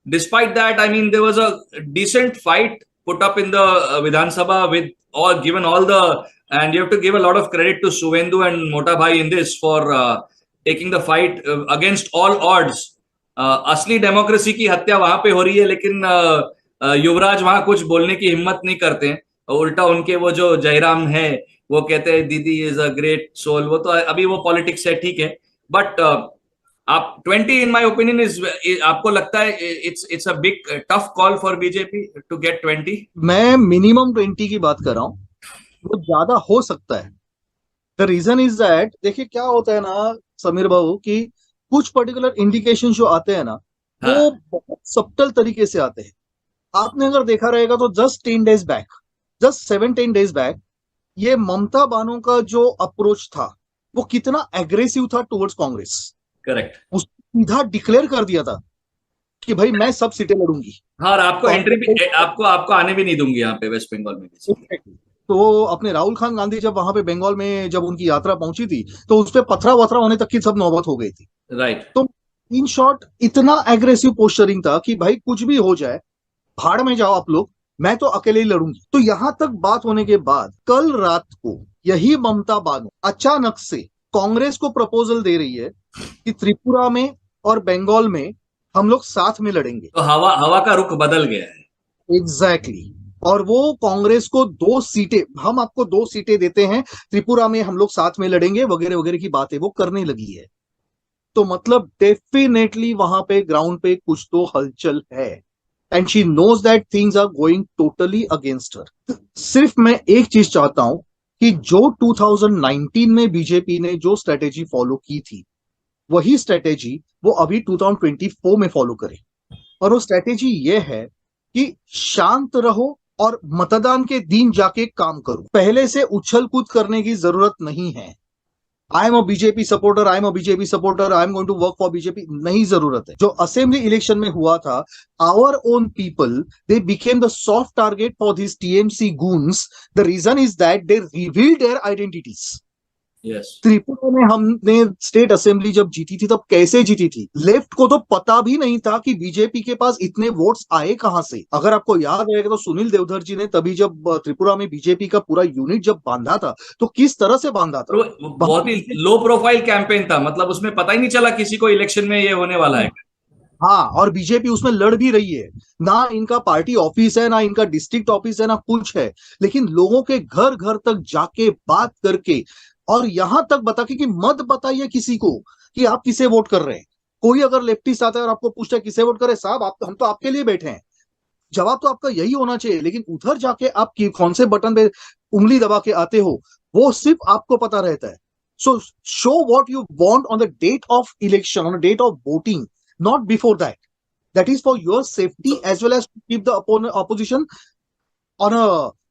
despite that I mean there was a decent fight put up in the Vidhan Sabha with given all the, and you have to give a lot of credit to Suvendu and Mota Bhai in this for taking the fight against all odds. असली democracy की हत्या वहां पे हो रही है, लेकिन युवराज वहां कुछ बोलने की हिम्मत नहीं करते हैं। उल्टा उनके वो जो जयराम है वो कहते हैं दीदी इज अ ग्रेट सोल। वो तो अभी वो पॉलिटिक्स है, ठीक है, बट आप 20 इन माय ओपिनियन इज, आपको लगता है it's a big tough call for BJP to get 20? मैं मिनिमम 20 की बात कर रहा हूँ, वो ज्यादा हो सकता है। द रीजन इज दैट, देखिए क्या होता है ना समीर बाबू, कि कुछ पर्टिकुलर इंडिकेशन जो आते हैं ना, वो हाँ, बहुत सब्टल तरीके से आते हैं। आपने अगर देखा रहेगा तो just 10 days back, just 7-10 days back, ये ममता बानो का जो अप्रोच था वो कितना एग्रेसिव था टुवर्ड्स कांग्रेस। करेक्ट। उसने सीधा डिक्लेयर कर दिया था कि भाई मैं सब सीटें लड़ूंगी। हाँ, और आपको एंट्री भी, कांग्रेस आपको आपको आने भी नहीं दूंगी यहाँ पे वेस्ट बंगाल में बेसिकली। तो अपने राहुल खान गांधी जब वहां पे बंगाल में जब उनकी यात्रा पहुंची थी, तो उस पर पथरा वथरा होने तक की सब नौबत हो गई थी। राइट। तो इन शॉर्ट इतना एग्रेसिव पोस्चरिंग था कि भाई कुछ भी हो जाए, भाड़ में जाओ आप लोग, मैं तो अकेले ही लड़ूंगी। तो यहां तक बात होने के बाद कल रात को यही ममता बानो अचानक से कांग्रेस को प्रपोजल दे रही है कि त्रिपुरा में और बंगाल में हम लोग साथ में लड़ेंगे। तो हवा हवा का रुख बदल गया है। Exactly exactly. और वो कांग्रेस को 2 सीटें, हम आपको 2 सीटें देते हैं, त्रिपुरा में हम लोग साथ में लड़ेंगे वगैरह वगैरह की बातें वो करने लगी है। तो मतलब डेफिनेटली वहां पे ग्राउंड पे कुछ तो हलचल है, and she knows that things are going totally against her. सिर्फ मैं एक चीज चाहता हूं कि जो 2019 में बीजेपी ने जो स्ट्रेटेजी फॉलो की थी, वही स्ट्रेटेजी वो अभी 2024 में फॉलो करे। और वो स्ट्रेटेजी ये है कि शांत रहो और मतदान के दिन जाके काम करो। पहले से उछल कूद करने की जरूरत नहीं है। I am a BJP supporter, I am a BJP supporter, I am going to work for BJP, नहीं जरूरत है। जो असेंबली इलेक्शन में हुआ था, our own people they became the soft target for this TMC goons. The reason is that they reveal their identities. Yes. Tripura में हमने state assembly जब जीती थी, तब कैसे जीती थी? लेफ्ट को तो पता भी नहीं था कि बीजेपी के पास इतने वोट्स आए कहां से। अगर आपको याद रहेगा तो सुनील देवधर जी ने तभी जब त्रिपुरा में बीजेपी का पूरा यूनिट जब बांधा था, तो किस तरह से बांधा था। वो बहुत ही लो प्रोफाइल कैंपेन था, मतलब उसमें पता ही नहीं चला किसी को इलेक्शन में ये होने वाला है। हाँ, और बीजेपी उसमें लड़ भी रही है। ना इनका पार्टी ऑफिस है, ना इनका डिस्ट्रिक्ट ऑफिस है, ना कुछ है, लेकिन लोगों के घर घर तक जाके बात करके, और यहां तक बता के कि मत बताइए किसी को कि आप किसे वोट कर रहे हैं। कोई अगर लेफ्टिस्ट आता है और आपको पूछता है किसे वोट करे, साहब आप, हम तो आपके लिए बैठे हैं, जवाब तो आपका यही होना चाहिए। लेकिन उधर जाके आप कौन से बटन पे उंगली दबा के आते हो, वो सिर्फ आपको पता रहता है। So show what you want on the date of election, on the date of voting, not before that. That is for your safety So, as well as to keep the opposition on a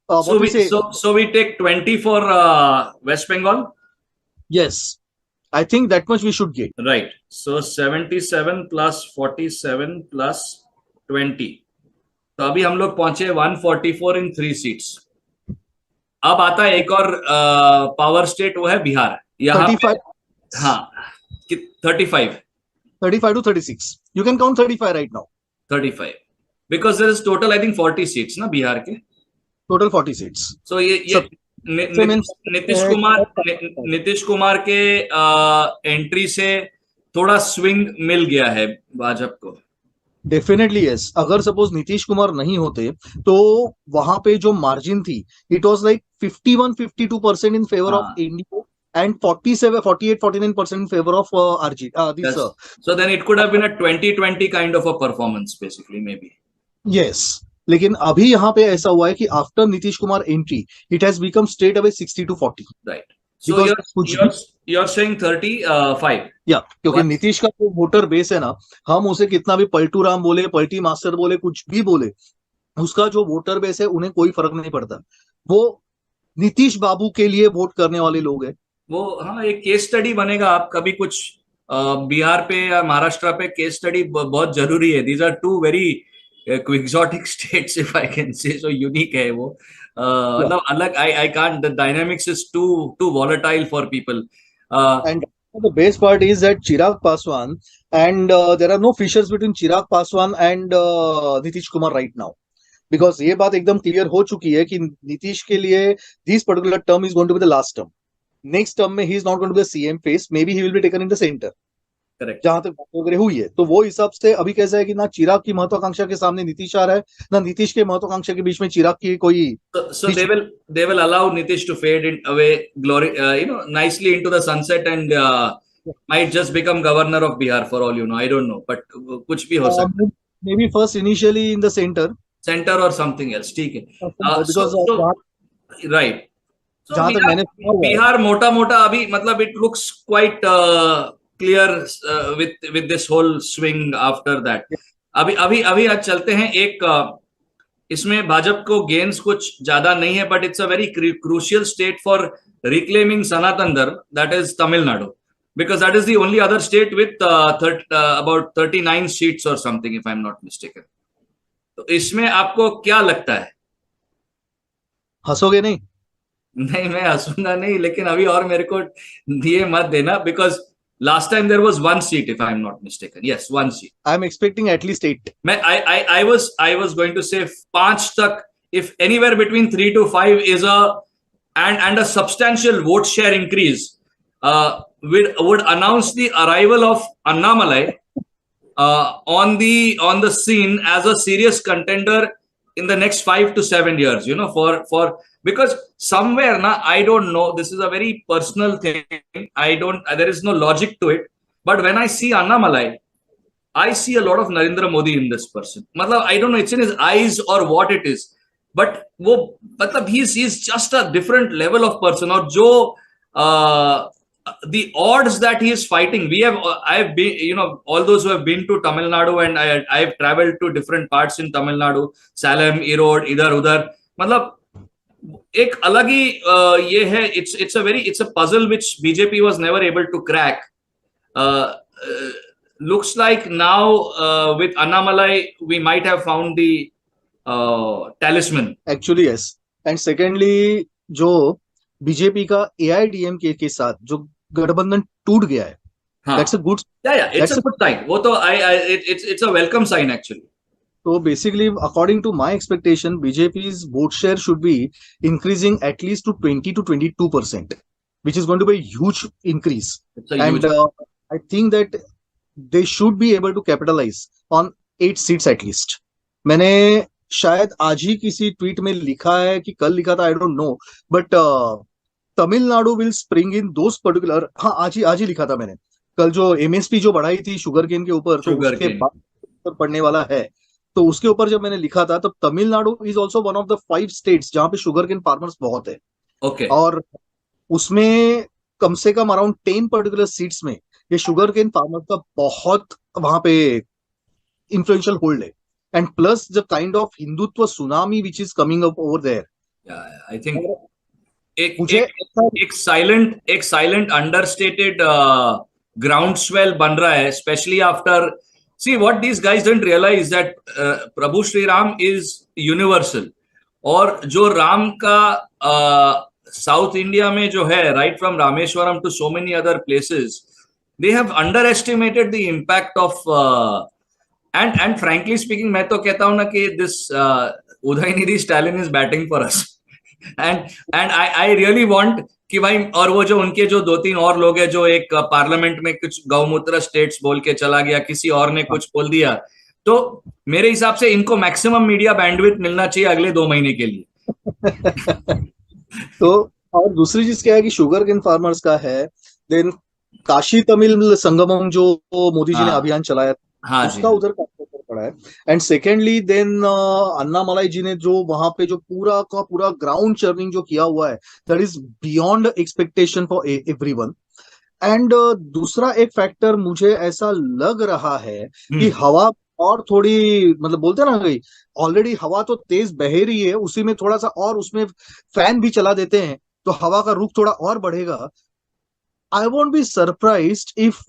so what we we say. so we take 20 for West Bengal. Yes, I think that much we should get. Right. So 77 plus 47 plus 20. तो अभी हम लोग पहुंचे 144 इन 3 seats. अब आता है एक और पावर स्टेट, वो है बिहार। यहाँ पे 35, हाँ, 35 35 to 36. You can count 35 right now. 35 because there is total I think 40 seats ना बिहार के। Total 40 seats. सो ये सब से means नीतीश कुमार, नीतीश कुमार के एंट्री से थोड़ा स्विंग मिल गया है भाजपा को। Definitely yes. अगर सपोज नीतीश कुमार नहीं होते तो वहां पे जो मार्जिन थी, it was like 51-52% in favour of हाँ, India and 47-48-49% in favor of RG. This yes. So then it could have been a 2020 kind of a performance basically, maybe. yes. लेकिन अभी यहाँ पे ऐसा हुआ है कि after Nitish Kumar entry, it has become straight away 60-40। Right. So because you're कुछ you're you're saying 35. या क्योंकि What? नीतीश का जो वोटर बेस है ना, हम उसे कितना भी पलटू राम बोले, पलटी मास्टर बोले, कुछ भी बोले, उसका जो वोटर बेस है उन्हें कोई फर्क नहीं पड़ता। वो नीतीश बाबू के लिए वोट करने वाले लोग हैं। वो हाँ, एक केस स्टडी बनेगा। आप कभी कुछ बिहार पे या महाराष्ट्र पे केस स्टडी बहुत जरूरी है। These are two very exotic states, if I can say, so unique है वो। मतलब अलग, I can't, the dynamics is too too volatile for people. And the best part is that Chirag Paswan, and there are no fissures between Chirag Paswan and Nitish Kumar right now. Because ये बात एकदम clear हो चुकी है कि नीतीश के लिए this particular term is going to be the last term. Next term में he is not going to be a CM face. Maybe he will be taken in the center. Correct. जहां तक बात वगैरह हुई है, तो वो हिसाब से अभी कैसा है कि ना चिराग की महत्वाकांक्षा के सामने नीतीश आ रहा है, ना नीतीश के महत्वाकांक्षा के बीच में चिराग की कोई So बीच में। they will allow Nitish to fade in away glory, nicely into the sunset and might just become governor of Bihar for all you know. I don't know, but कुछ भी हो सकता है. May be first initially in the centre, Center or something else, ठीक है. Because So right. So जहां तक Bihar, मैंने सुना हुआ है, Bihar मोटा मोटा अभी मतलब it looks quite clear with this whole swing after that. अभी अभी अभी आज चलते हैं एक इसमें भाजपा को गेन्स कुछ ज्यादा नहीं है, but it's a very crucial state for reclaiming Sanatan dharma, that is Tamil Nadu, because that is the only other state with about 39 seats और something if I am not mistaken. तो इसमें आपको क्या लगता है? हंसोगे नहीं? नहीं, मैं हंसूंगा नहीं, लेकिन अभी और मेरे को दिए मत देना, because last time there was one seat if I am not mistaken. Yes, one seat. I am expecting at least 8. I was going to say 5 tak, if anywhere between 3 to 5 is and a substantial vote share increase would announce the arrival of Annamalai on the scene as a serious contender in the next 5 to 7 years, for because somewhere na, I don't know, this is a very personal thing, there is no logic to it, but when I see Annamalai, I see a lot of Narendra Modi in this person. Matlab, I don't know, it's in his eyes or what it is, but wo matlab he's just a different level of person. Or jo the odds that he is fighting, I've been, all those who have been to Tamil Nadu, and I've traveled to different parts in Tamil Nadu, Salem, Erode, idhar udhar, matlab एक अलग ही ये है. it's a puzzle which BJP was never able to crack. Looks like now with Annamalai we might have found the talisman. Actually yes. And secondly, जो BJP का AIDMK के साथ जो गठबंधन टूट गया है, that's a good, it's a good sign. वो तो it's a welcome sign actually. So basically, according to my expectation, BJP's vote share should be increasing at least to 20 to 22%, which is going to be a huge increase. And I think that they should be able to capitalize on 8 seats at least. मैंने शायद आज ही किसी tweet में लिखा है कि कल लिखा था, I don't know, but Tamil Nadu will spring in those particular, हाँ आज ही लिखा था मैंने. कल जो MSP जो बढ़ाई थी शुगर केन के ऊपर, तो उसके बाद पड़ने वाला है, तो उसके ऊपर जब मैंने लिखा था, तब Tamil Nadu is also one of the 5 states जहां पे शुगर केन फार्मर्स बहुत है. Okay. और उसमें कम से कम अराउंड 10 पर्टिकुलर सीट्स में ये शुगर केन फार्मर्स का बहुत वहां पे इन्फ्लुएंशियल होल्ड है. And plus the kind of Hindutva tsunami which is coming up over there. I think एक साइलेंट अंडरस्टेटेड ग्राउंड स्वेल बन रहा है, specially after. See, what these guys didn't realize that Prabhu Shri Ram is universal. और जो राम का south India में जो है, right from Rameshwaram to so many other places, they have underestimated the impact of and frankly speaking, मैं तो कहता हूँ ना कि this Udayniधि Stalin is batting for us. and I really want कि भाई, और वो जो उनके जो 2-3 और लोग हैं, जो एक पार्लियामेंट में कुछ गौमूत्र स्टेट्स बोल के चला गया, किसी और ने कुछ बोल दिया, तो मेरे हिसाब से इनको मैक्सिमम मीडिया बैंडविड्थ मिलना चाहिए अगले 2 महीने के लिए. तो और दूसरी चीज क्या है कि शुगर केन फार्मर्स का है, देन काशी तमिल संगमम जो मोदी जी ने अभियान चलाया, उसका उधर काफी असर पड़ा है. एंड सेकेंडली देन अन्नामलाई जी ने जो वहां पे जो पूरा का पूरा ग्राउंड चर्निंग जो किया हुआ है, that is beyond expectation for everyone. And दूसरा एक फैक्टर मुझे ऐसा लग रहा है कि हवा और थोड़ी, मतलब बोलते हैं ना गई, ऑलरेडी हवा तो तेज बह रही है, उसी में थोड़ा सा और उसमें फैन भी चला देते हैं तो हवा का रुख थोड़ा और बढ़ेगा. I won't be surprised if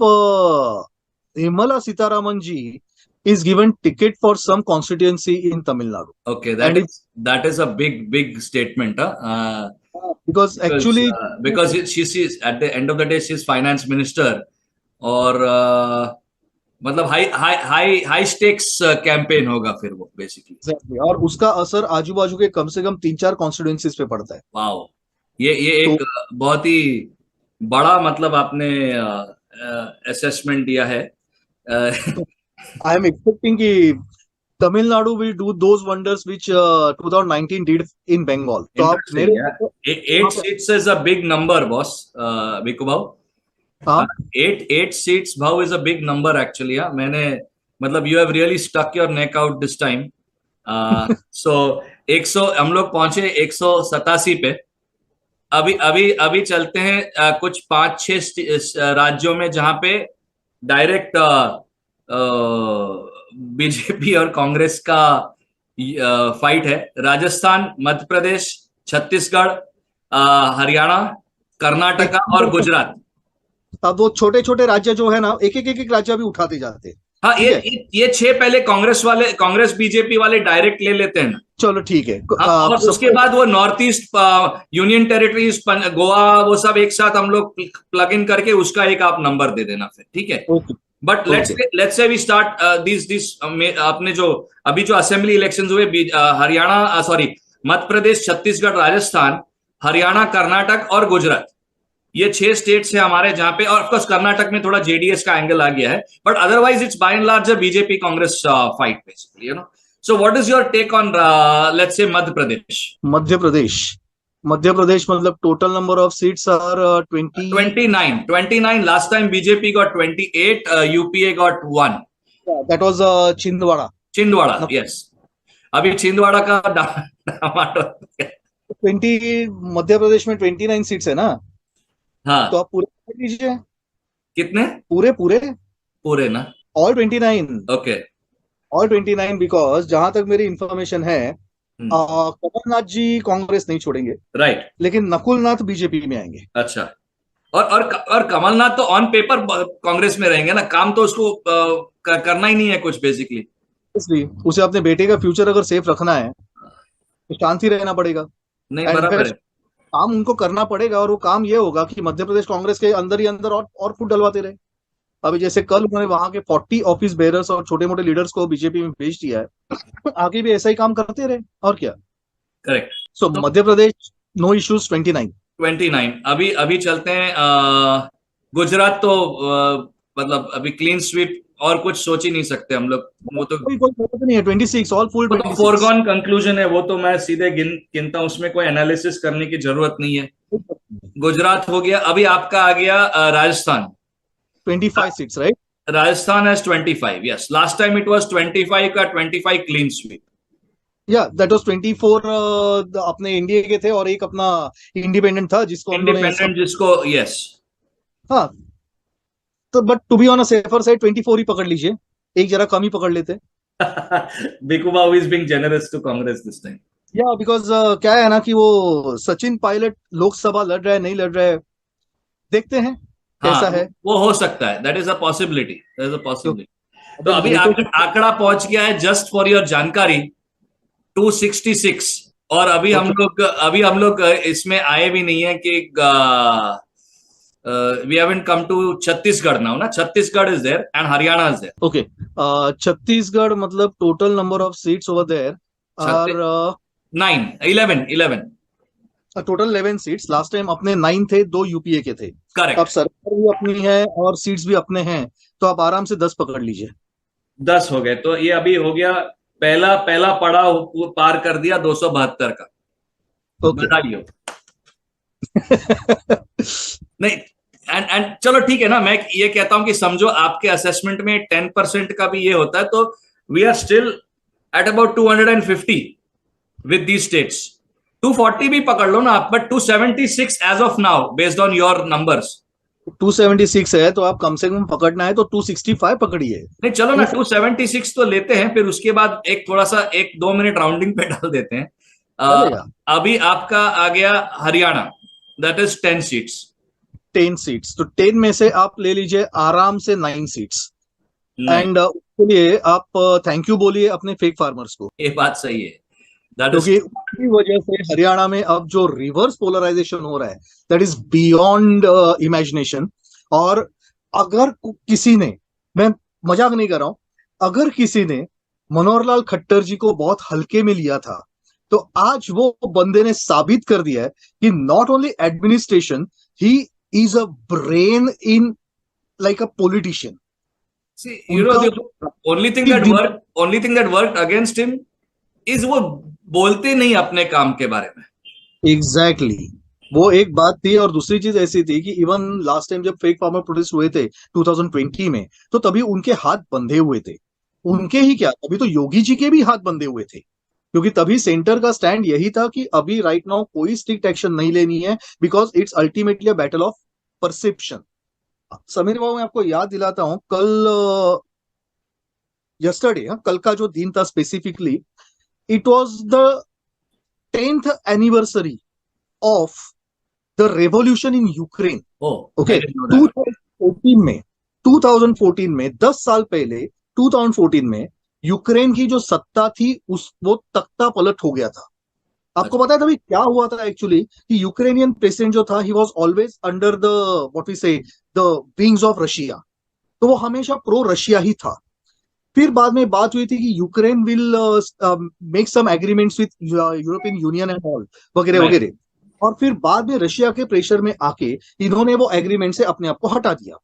Nirmala Sitharaman ji is given ticket for some constituency in Tamil Nadu. Okay, that is a big statement, because actually because she's at the end of the day she's finance minister, और मतलब high stakes campaign होगा फिर वो basically. exactly. और उसका असर आजू बाजू के कम से कम 3-4 कॉन्स्टिट्यूएंसीज पे पड़ता है. वाओ, ये एक बहुत ही बड़ा, मतलब आपने असेसमेंट दिया है. आई एम एक्सपेक्टिंग कि Tamil Nadu will do those wonders which 2019 did in Bengal. तो आप Interesting, मेरे yeah. 8 seats is a big number, boss. Biku Bhau. हाँ 8 seats, Bhau, is a big number actually. Yeah, मैंने मतलब you have really stuck your neck out this time. So 100 हम लोग पहुंचे 187 पे. अभी अभी अभी चलते हैं कुछ 5-6 राज्यों में जहां पे डायरेक्ट बीजेपी और कांग्रेस का फाइट है. राजस्थान, मध्य प्रदेश, छत्तीसगढ़, हरियाणा, कर्नाटका और गुजरात. अब वो छोटे छोटे राज्य जो है ना, एक एक एक एक राज्य भी उठाते जाते हैं. हाँ, ठीक है, ये 6 पहले कांग्रेस बीजेपी वाले डायरेक्ट ले लेते हैं ना. चलो ठीक है. हाँ, और उसके बाद वो north east union territories, Goa, वो सब एक साथ हम लोग प्लग इन करके उसका एक आप नंबर दे देना फिर. ठीक है. Okay. But let's say we start this आपने जो अभी जो असेंबली इलेक्शंस हुए, हरियाणा, सॉरी, मध्य प्रदेश, छत्तीसगढ़, राजस्थान, हरियाणा, कर्नाटक और गुजरात, ये 6 स्टेट्स है हमारे जहां पे. और ऑफकोर्स कर्नाटक में थोड़ा जेडीएस का एंगल आ गया है, but otherwise it's by and large BJP Congress fight basically, you know. So what is your take on let's say Madhya Pradesh? Madhya Pradesh मतलब total number of seats are 29. Last time BJP got 28, UPA got 1. That was Chhindwara, yes. अभी छिंदवाड़ा का टमाटर 20. मध्य प्रदेश में 29 seats है ना. हाँ, तो आप पूरे पकड़ लीजिए. कितने? पूरे ना? ऑल 29. ओके. ऑल 29 बिकॉज जहां तक मेरी इंफॉर्मेशन है, कमलनाथ जी कांग्रेस नहीं छोड़ेंगे, राइट. लेकिन नकुलनाथ बीजेपी में आएंगे. अच्छा. और कमलनाथ तो ऑन पेपर कांग्रेस में रहेंगे ना, काम तो उसको करना ही नहीं है कुछ बेसिकली. इसलिए उसे अपने बेटे का फ्यूचर अगर सेफ रखना है तो शांति रहना पड़ेगा. नहीं, And बराबर है. काम उनको करना पड़ेगा, और वो काम ये होगा कि मध्य प्रदेश कांग्रेस के अंदर ही अंदर और फूट डलवाते रहे. अभी जैसे कल उन्होंने वहां के 40 ऑफिस बेरर्स और छोटे मोटे लीडर्स को बीजेपी में भेज दिया है. आगे भी ऐसा ही काम करते रहे, और क्या. करेक्ट. सो मध्य प्रदेश नो इश्यूज 29. अभी चलते हैं गुजरात. तो मतलब अभी क्लीन स्वीप और कुछ सोच ही नहीं सकते हम लोग. वो तो कोई जरूरत नहीं है. 26 ऑल फुल 26. फोरगॉन कंक्लूजन है वो, तो मैं सीधे गिनता हूं, उसमें कोई एनालिसिस करने की जरूरत नहीं है. गुजरात हो गया. अभी आपका आ गया Rajasthan. 25 seats, right. Rajasthan has 25. Yes, last time it was 25 का 25 क्लीन स्वीप. या दैट वाज 24 अपने इंडिया के थे, और एक अपना इंडिपेंडेंट था जिसको यस. हाँ, तो but to be on a safer side 24 ही पकड़ लीजिए. एक जरा कम ही पकड़ लेते. Bhikkhu Bhau is being generous to Congress this time. या बिकॉज क्या है ना कि वो सचिन पायलट लोकसभा लड़ रहा है, नहीं लड़ रहा है, देखते हैं कैसा है. वो हो सकता है. That is a possibility. तो अभी आंकड़ा पहुंच गया है, जस्ट फॉर योर जानकारी, 266. और अभी हम लोग इसमें आए भी नहीं है कि we haven't come to Chhattisgarh now, na? Chhattisgarh is there and Haryana is there. Okay. Chhattisgarh मतलब total number of seats over there are 11. Total 11 seats. Last time अपने 9 थे, 2 यूपीए के थे. करेक्ट. अब सरकार भी अपनी है और सीट्स भी अपने हैं, तो आप आराम से 10 पकड़ लीजिए. 10 हो गए. तो ये अभी हो गया पहला पड़ाव पार कर दिया 272 का. बताइए. नहीं, एंड चलो ठीक है ना. मैं ये कहता हूं कि समझो आपके असेसमेंट में 10% का भी ये होता है, तो we are still at about 250 with these states. 240 भी पकड़ लो ना आप, but 276 as of now based on your numbers. 276 है, तो आप कम से कम पकड़ना है तो 265 पकड़िए. नहीं, चलो ना 276 तो लेते हैं, फिर उसके बाद एक थोड़ा सा 1-2 मिनट राउंडिंग पे डाल देते हैं. अभी आपका आ गया Haryana. That is 10 seats. 10 seats. तो 10 में से आप ले लीजिए आराम से 9 सीट्स. एंड उसके लिए आप थैंक यू बोलिए अपने फेक फार्मर्स को. ये बात सही है. क्योंकि उसकी वजह से हरियाणा में अब जो रिवर्स पोलराइजेशन हो रहा है, दैट इज बियॉन्ड इमेजिनेशन. और अगर किसी ने, मैं मजाक नहीं कर रहा हूं, अगर किसी ने मनोहर लाल खट्टर जी को बहुत हल्के में लिया था, तो आज वो बंदे ने साबित कर दिया है कि not only administration, he is a brain in like a politician. See, you know, उनका the only thing that worked against him is वो बोलते नहीं अपने काम के बारे में. एग्जैक्टली वो एक बात थी। और दूसरी चीज ऐसी थी कि इवन लास्ट टाइम जब फेक फार्मर प्रोटेस्ट हुए थे 2020 में, तो तभी उनके हाथ बंधे हुए थे। उनके ही क्या, अभी तो योगी जी के भी हाथ बंधे हुए थे, क्योंकि तभी सेंटर का स्टैंड यही था कि अभी राइट नाउ कोई स्ट्रिक्ट एक्शन नहीं लेनी है, because it's ultimately a battle of perception. Sameer babu, मैं आपको याद दिलाता हूं, कल यस्टरडे, कल का जो दिन था specifically, it was the 10th anniversary of the revolution in Ukraine. Oh, okay, I didn't know that. 2014 में 10 साल पहले 2014 में यूक्रेन की जो सत्ता थी वो तख्ता पलट हो गया था। आपको पता है तभी क्या हुआ था एक्चुअली, कि यूक्रेनियन प्रेसिडेंट जो था, he was always under the what we say the wings of Russia. तो वो हमेशा प्रो रशिया ही था। फिर बाद में बात हुई थी कि Ukraine will make some agreements with European Union and all वगैरह Right. वगैरह। और फिर बाद में रशिया के प्रेशर में आके इन्होंने वो एग्रीमेंट से अपने आप को हटा दिया।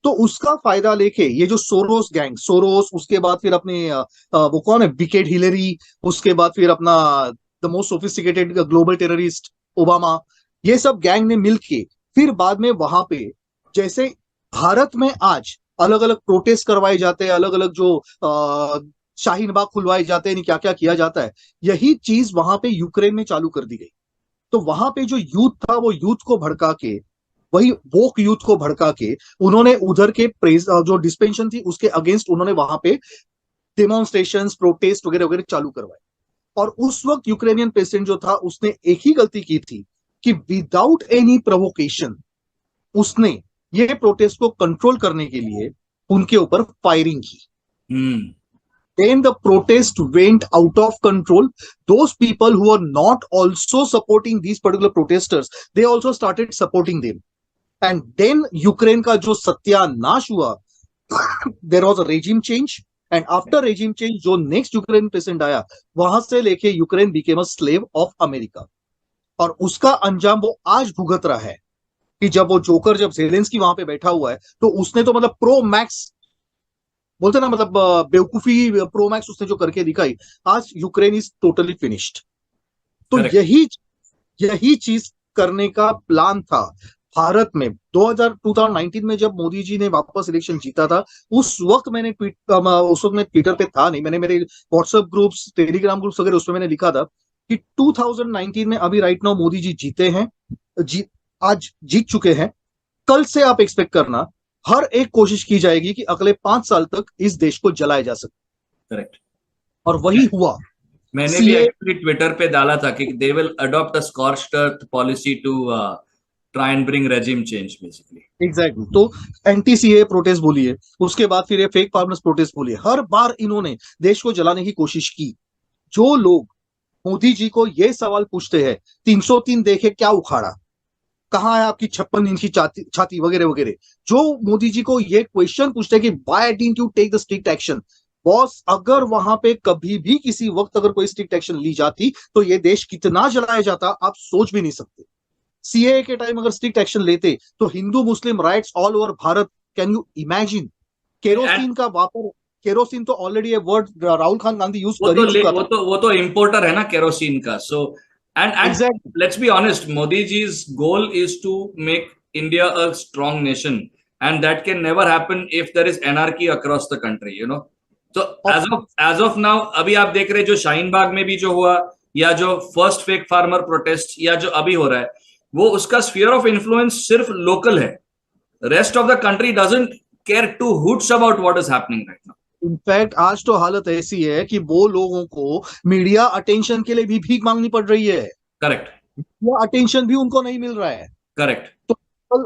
तो उसका फायदा लेके ये जो सोरोस गैंग, सोरोस, उसके बाद फिर अपने वो कौन है, बिकेट हिलरी, उसके बाद फिर अपना the most sophisticated global terrorist Obama, ये सब गैंग ने मिलके फिर बाद में वहां पे, जैसे भारत में आज अलग अलग प्रोटेस्ट करवाए जाते हैं, अलग अलग जो शाहीन बाग खुलवाए जाते हैं, क्या क्या किया जाता है, यही चीज वहां पे यूक्रेन में चालू कर दी गई। तो वहां पे जो यूथ था, वो यूथ को भड़का के, वही वोक यूथ को भड़का के, उन्होंने उधर के जो डिस्पेंशन थी उसके अगेंस्ट उन्होंने वहां पे डेमोन्स्ट्रेशंस, प्रोटेस्ट वगैरह वगैरह चालू करवाए। और उस वक्त यूक्रेनियन प्रेसिडेंट जो था, उसने एक ही गलती की थी कि विदाउट एनी प्रोवोकेशन उसने ये प्रोटेस्ट को कंट्रोल करने के लिए उनके ऊपर फायरिंग की। Then the protest went out of control. Those people who are not also supporting these particular protesters, they also started supporting them. And then Ukraine का जो सत्यानाश हुआ, there was a regime change. And after regime change, जो next Ukraine president आया, वहां से लेके Ukraine became a slave of America. और उसका अंजाम वो आज भुगत रहा है कि जब वो जोकर, जब जेलेंस्की वहां पे बैठा हुआ है, तो उसने तो मतलब प्रो मैक्स बोलते ना, मतलब बेवकूफी प्रो मैक्स उसने जो करके दिखाई। आज यूक्रेन इज टोटली फिनिश्ड। तो Correct. यही चीज करने का प्लान था भारत में। 2019 में जब मोदी जी ने वापस इलेक्शन जीता था, उस वक्त मैं ट्विटर पे था नहीं, मैंने मेरे व्हाट्सएप ग्रुप्स, टेलीग्राम ग्रुप्स वगैरह उसमें मैंने लिखा था कि 2019 में अभी राइट नाउ मोदी जी जीते हैं, आज जीत चुके हैं। कल से आप एक्सपेक्ट करना, हर एक कोशिश की जाएगी कि अगले 5 साल तक इस देश को जलाया जा सके। Correct. और वही हुआ। मैंने भी एक्चुअली ट्विटर पे डाला था कि they will adopt a scorched earth policy to try and bring regime change basically. Exactly. तो एंटी सीए प्रोटेस्ट बोलिए, उसके बाद फिर ये फेक फार्मर्स प्रोटेस्ट बोलिए, हर बार इन्होंने देश को जलाने की कोशिश की। जो लोग मोदी जी को ये सवाल पूछते हैं, 303 देखे क्या उखाड़ा, कहाँ है आपकी 56 इंच की छाती वगैरह वगैरह, जो मोदी जी को ये क्वेश्चन पूछते हैं कि why didn't you take the strict action, boss, अगर वहां पे कभी भी किसी वक्त अगर कोई स्ट्रिक्ट एक्शन ली जाती तो ये देश कितना जलाया जाता, आप सोच भी नहीं सकते। सीए के टाइम अगर स्ट्रिक्ट एक्शन लेते तो Hindu Muslim riots all over Bharat, can you imagine? Kerosene का वापर, केरोसिन तो ऑलरेडी ये वर्ड राहुल खान गांधी यूज कर ही चुका था। वो तो इंपोर्टर है ना केरोसिन का। So and Exactly. Let's be honest, Modi जी's goal is to make India a strong nation, and that can never happen if there is anarchy across the country, you know. So as of now, अभी आप देख रहे जो शाहीन बाग में भी जो हुआ, या जो फर्स्ट फेक फार्मर प्रोटेस्ट, या जो अभी हो रहा है, वो उसका स्फीयर ऑफ इन्फ्लुएंस सिर्फ लोकल है। Rest of the country doesn't care two hoots about what is happening right now. In fact आज तो हालत ऐसी है कि वो लोगों को मीडिया अटेंशन के लिए भी भीख मांगनी पड़ रही है। करेक्ट। मीडिया अटेंशन भी उनको नहीं मिल रहा है। करेक्ट। तो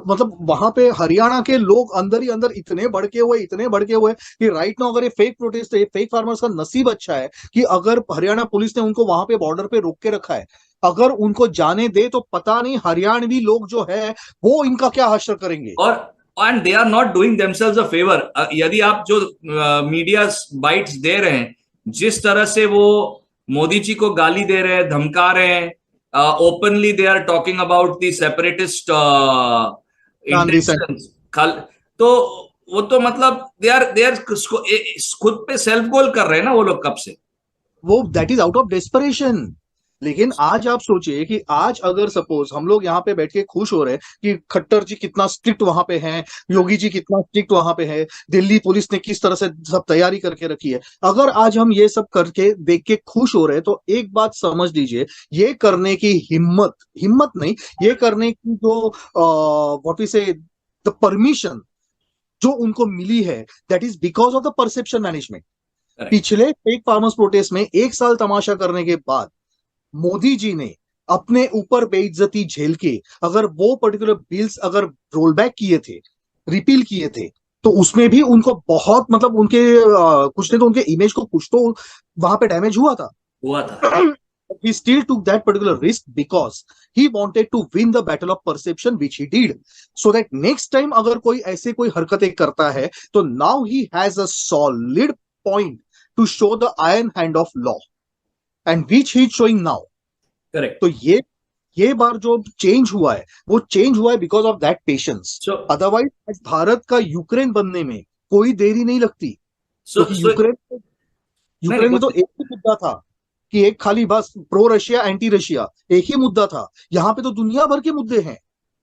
मतलब वहां पे हरियाणा के लोग अंदर ही अंदर इतने भड़के हुए कि राइट नाउ अगर ये फेक प्रोटेस्ट है, फेक फार्मर्स का नसीब अच्छा है कि अगर हरियाणा पुलिस ने उनको वहां पे बॉर्डर पे रोक के रखा है, अगर उनको जाने दे तो पता नहीं हरियाणवी लोग जो है वो इनका क्या हश्र करेंगे। और and they are not doing themselves a favour. यदि आप जो मीडिया बाइट्स दे रहे हैं, जिस तरह से वो मोदी जी को गाली दे रहे हैं, धमका रहे हैं, openly they are talking about the separatist intentions, तो वो तो मतलब दे आर खुद पे सेल्फ गोल कर रहे हैं ना वो लोग कब से। वो that is out of desperation. लेकिन आज आप सोचिए कि आज अगर सपोज हम लोग यहाँ पे बैठ के खुश हो रहे हैं कि खट्टर जी कितना स्ट्रिक्ट वहां पे हैं, योगी जी कितना स्ट्रिक्ट वहां पे है, दिल्ली पुलिस ने किस तरह से सब तैयारी करके रखी है, अगर आज हम ये सब करके देख के खुश हो रहे हैं तो एक बात समझ लीजिए, ये करने की हिम्मत हिम्मत नहीं, ये करने की जो what we say the permission जो उनको मिली है, that is because of the perception management. Correct. पिछले फेक फार्मर्स प्रोटेस्ट में एक साल तमाशा करने के बाद मोदी जी ने अपने ऊपर बेइज्जती झेल के अगर वो पर्टिकुलर बिल्स अगर रोल बैक किए थे, रिपील किए थे, तो उसमें भी उनको बहुत मतलब उनके कुछ ने तो उनके इमेज को कुछ तो वहां पे डैमेज हुआ था। हुआ था। He still took that particular risk because he wanted to win the battle of perception which he did, so that next time अगर कोई ऐसे कोई हरकतें करता है तो now he has a solid point to show the iron hand of law and which he is showing now. Correct. तो ये बार जो चेंज हुआ है वो चेंज हुआ है because of that patience. So otherwise Bharat का यूक्रेन बनने में कोई देरी नहीं लगती, सो क्योंकि सो यूक्रेन में तो एक ही मुद्दा था कि एक खाली बस प्रो रशिया एंटी रशिया एक ही मुद्दा था। यहाँ पे तो दुनिया भर के मुद्दे हैं।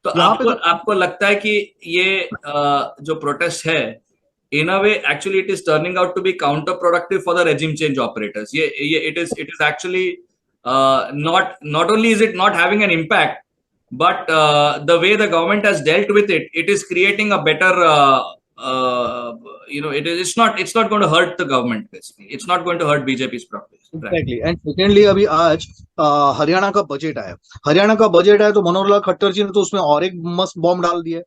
तो यहाँ पे आपको लगता है कि ये जो प्रोटेस्ट है in a way actually it is turning out to be counter productive for the regime change operators? ये it is actually not only is it not having an impact, but the way the government has dealt with it, it is creating a better it's not going to hurt the government. Basically it's not going to hurt BJP's progress. Exactly. And secondly अभी आज हरियाणा का budget आया तो मनोहर लाल खट्टर जी ने तो उसमें और एक मस्त बॉम्ब डाल दिया।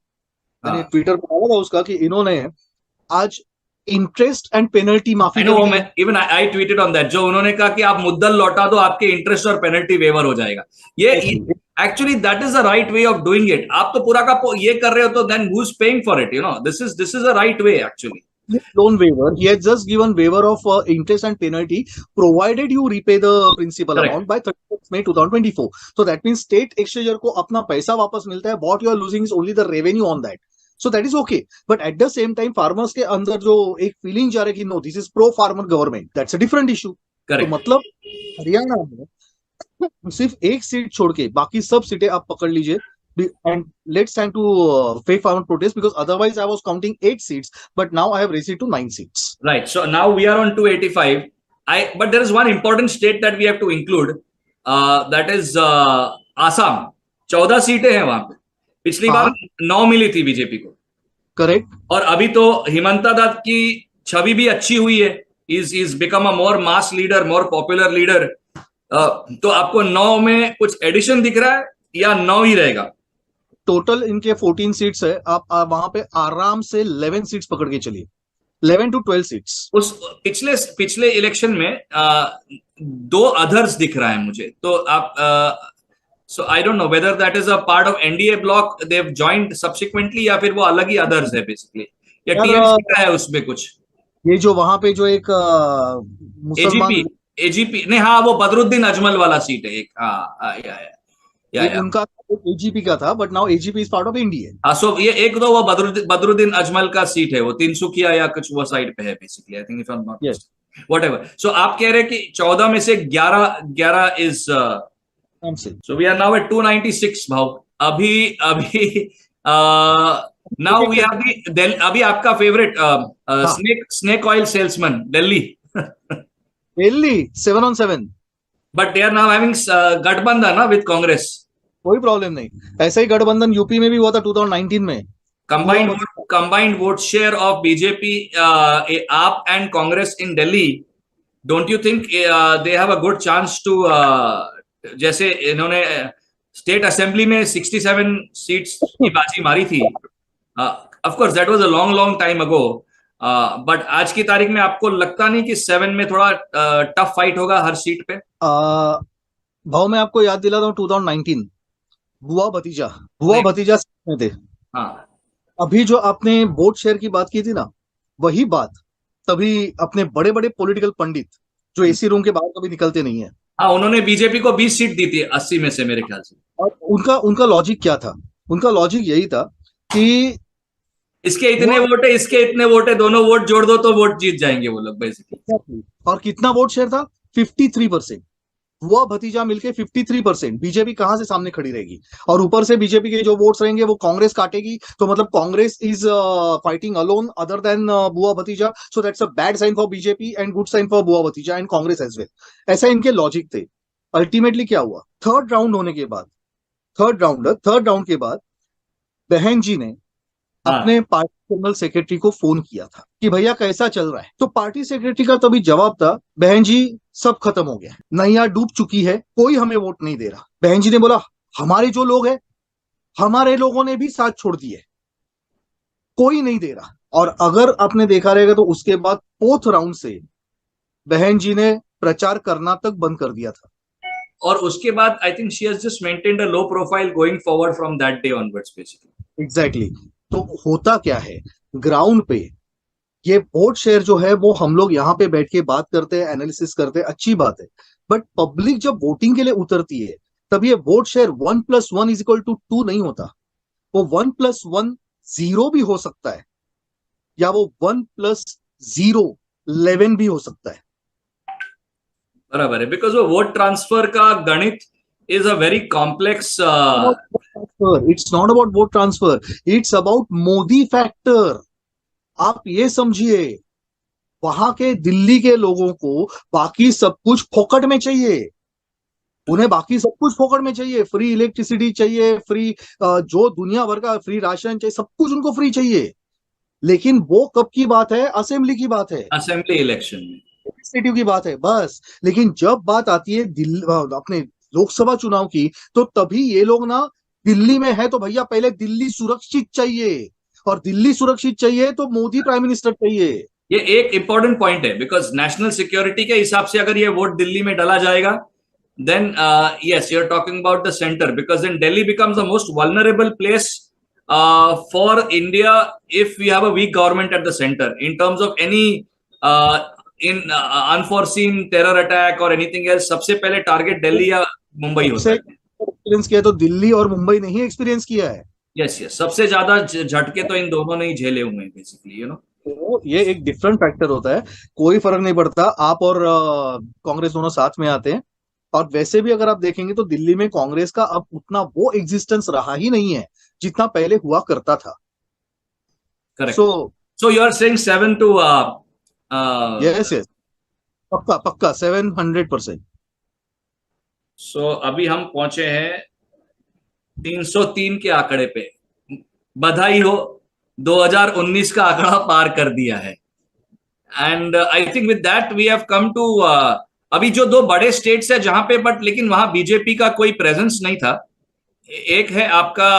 मैंने ट्विटर पर डाला था उसका कि इन्होंने आज इंटरेस्ट एंड पेनल्टी माफी even I tweeted on that, जो उन्होंने कहा कि आप मुद्दल लौटा दो आपके इंटरेस्ट और पेनल्टी वेवर हो जाएगा। ये actually that is the right way of doing it. आप तो पूरा का ये कर रहे हो तो then who is paying for it? This is the right way actually. loan waiver, he has just given waiver of interest and penalty provided you repay the principal Correct. amount by 31st May 2024. So that means state exchequer को अपना पैसा वापस मिलता है, what you are losing is only the revenue on that. So that is okay, but at the same time farmers के अंदर जो एक feeling जा रहा है कि no, this is pro farmer government, that's a different issue. Correct. तो मतलब हरियाणा में सिर्फ एक सीट छोड़ के बाकी सब सीटें आप पकड़ लीजिए, and let's stand to fake farmer protest, because otherwise I was counting 8 seats, but now I have raised it to 9 seats. Right. So now we are on 285. But there is one important state that we have to include. That is Assam. 14 सीटें हैं वहां पे। पिछली बार 9 मिली थी BJP को। Correct. और अभी तो हिमंता दत्त की छवि भी अच्छी हुई है। He's become a more mass leader, more popular leader. तो आपको 9 में कुछ एडिशन दिख रहा है या 9 ही रहेगा? टोटल इनके 14 सीट्स है, आप वहां पे आराम से 11 सीट्स पकड़ के चलिए, 11 to 12 सीट्स। उस पिछले इलेक्शन में 2 अदर्स दिख रहा है मुझे। तो आप so I don't know whether that is a part of NDA block, they have joined subsequently, या फिर वो अलग ही अदर्स है बेसिकली, या टीएमसी का है उसमें कुछ। ये जो वहां पे जो एक मुसलमान एजीपी नहीं, हाँ वो बदरुद्दीन अजमल वाला सीट है एक। उनका एजीपी का था, but now AGP is part of NDA. हाँ, सो ये एक दो वो बदरुद्दीन अजमल का सीट है, वो तिनसुकिया या कुछ वो साइड पे है basically, I think if I am not whatever. So आप कह रहे हैं कि 14 में से 11 is so we are now at 296 भाव। अभी नाउ वी हैव दी अभी आपका favourite snake oil salesman Delhi 7 on 7, but they are now having gathbandhan with Congress. कोई प्रॉब्लम नहीं, ऐसा ही गठबंधन यूपी में भी हुआ था 2019 में। combined vote share of BJP, AAP and Congress in Delhi, don't you think they have a good chance to जैसे इन्होंने स्टेट असेंबली में 67 सीट्स की बाजी मारी थी, of course that was a long time ago, but आज की तारीख में आपको लगता नहीं कि 7 में थोड़ा टफ फाइट होगा हर सीट पे? भाव मैं आपको याद दिलाता हूँ 2019 बुआ भतीजा थे। हाँ, अभी जो आपने वोट शेयर की बात की थी ना, वही बात तभी अपने बड़े बड़े पॉलिटिकल पंडित जो एसी रूम के बाहर कभी निकलते नहीं है, हाँ, उन्होंने बीजेपी को 20 सीट दी थी 80 में से मेरे ख्याल से। और उनका लॉजिक क्या था? उनका लॉजिक यही था कि इसके इतने वोट है, इसके इतने वोट है, दोनों वोट जोड़ दो तो वोट जीत जाएंगे वो लोग बेसिकली। और कितना वोट शेयर था? 53%। हुआ भतीजा मिलके 53%। बीजेपी कहां से सामने खड़ी रहेगी? और ऊपर से बीजेपी के जो वोट्स रहेंगे वो कांग्रेस काटेगी, तो मतलब Congress is fighting alone other than Bua Bhatija. So that's a bad sign for BJP and good sign for Bua Bhatija and Congress as well. ऐसा इनके लॉजिक थे। अल्टीमेटली क्या हुआ? थर्ड राउंड के बाद बहन जी ने हाँ, अपने पार्टी जनरल सेक्रेटरी को फोन किया था कि भैया कैसा चल रहा है। तो पार्टी सेक्रेटरी का तभी जवाब था, बहन जी सब खत्म हो गया है, नैया डूब चुकी है, कोई हमें वोट नहीं दे रहा। बहन जी ने बोला, हमारे जो लोग हैं, हमारे लोगों ने भी साथ छोड़ दिए, कोई नहीं दे रहा। और अगर आपने देखा रहेगा तो उसके बाद फोर्थ राउंड से बहन जी ने प्रचार करना तक बंद कर दिया था। और उसके बाद I think she has just maintained a low profile going forward from that day onwards basically. Exactly exactly. तो होता क्या है ग्राउंड पे? ये वोट शेयर जो है वो हम लोग यहाँ पे बैठ के बात करते हैं, एनालिसिस करते हैं, अच्छी बात है। बट पब्लिक जब वोटिंग के लिए उतरती है तब ये वोट शेयर 1+1 = 2 नहीं होता। वो 1+1 0 भी हो सकता है, या वो 1+0 11 भी हो सकता है। बराबर है, बिकॉज वो वोट ट्रांसफर का गणित is a very complex. It's not about vote transfer, it's about Modi factor. आप ये समझिए, वहां के दिल्ली के लोगों को बाकी सब कुछ फोकट में चाहिए। उन्हें बाकी सब कुछ फोकट में चाहिए, फ्री इलेक्ट्रिसिटी चाहिए, फ्री जो दुनिया भर का फ्री राशन चाहिए, सब कुछ उनको फ्री चाहिए। लेकिन वो कब की बात है? असेंबली की बात है, असेंबली इलेक्शन में। लेजिस्लेटिव की बात है बस। लेकिन जब बात आती है अपने लोकसभा चुनाव की, तो तभी ये लोग ना, दिल्ली में है तो भैया पहले दिल्ली सुरक्षित चाहिए, और दिल्ली सुरक्षित चाहिए तो मोदी प्राइम मिनिस्टर चाहिए। ये एक इंपॉर्टेंट पॉइंट है, बिकॉज नेशनल सिक्योरिटी के हिसाब से अगर ये वोट दिल्ली में डाला जाएगा, then yes, you're talking about the center, because then Delhi becomes the most vulnerable place for India if we have a weak government at the center in terms of any uh, in unforeseen terror attack or anything else. सबसे पहले target Delhi या मुंबई सबसे होता है। Experience किया तो दिल्ली और मुंबई ने ही एक्सपीरियंस किया है। यस यस, सबसे ज्यादा झटके तो इन दोनों ने ही झेले हुए हैं बेसिकली, यू नो। तो ये एक डिफरेंट फैक्टर होता है। कोई फर्क नहीं पड़ता, आप और कांग्रेस दोनों साथ में आते हैं। और वैसे भी अगर आप देखेंगे तो दिल्ली में कांग्रेस का अब उतना वो एग्जिस्टेंस रहा ही नहीं है जितना पहले हुआ करता था। Correct. So so you are saying 7 to yes yes, पक्का पक्का 700%। सो अभी हम पहुंचे हैं 303 के आंकड़े पे। बधाई हो, 2019 का आंकड़ा पार कर दिया है। And I think with that we have come to अभी जो दो बड़े स्टेट्स है जहां पे, बट लेकिन वहां बीजेपी का कोई प्रेजेंस नहीं था। एक है आपका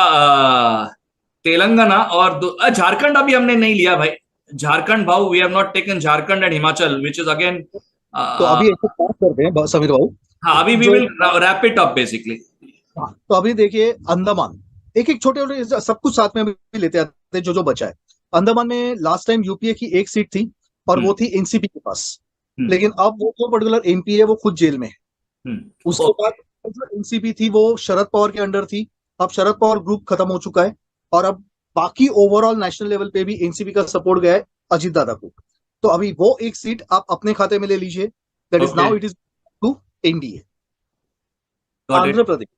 तेलंगाना, और झारखंड अभी हमने नहीं लिया भाई। झारखंड भाऊ, we have not taken Jharkhand and Himachal, which is again. तो अभी ऐसे बात करते हैं समीर भाऊ, हाँ, अभी वी जो will wrap it up basically. तो अभी देखिए अंडमान, एक एक छोटे छोटे सब कुछ साथ में भी लेते आते हैं जो जो बचा है। अंडमान में लास्ट टाइम यूपीए की एक सीट थी और वो थी एनसीपी के पास। लेकिन अब वो जो पर्टिकुलर एमपी है वो खुद जेल में है। उसके बाद जो एनसीपी थी वो शरद पवार के अंडर थी। अब शरद पवार ग्रुप खत्म हो चुका है, और अब बाकी ओवरऑल नेशनल लेवल पे भी एनसीपी का सपोर्ट गया है अजीत दादा को। तो अभी वो एक सीट आप अपने खाते में ले लीजिए, that is now it is to NDA. Andhra Pradesh,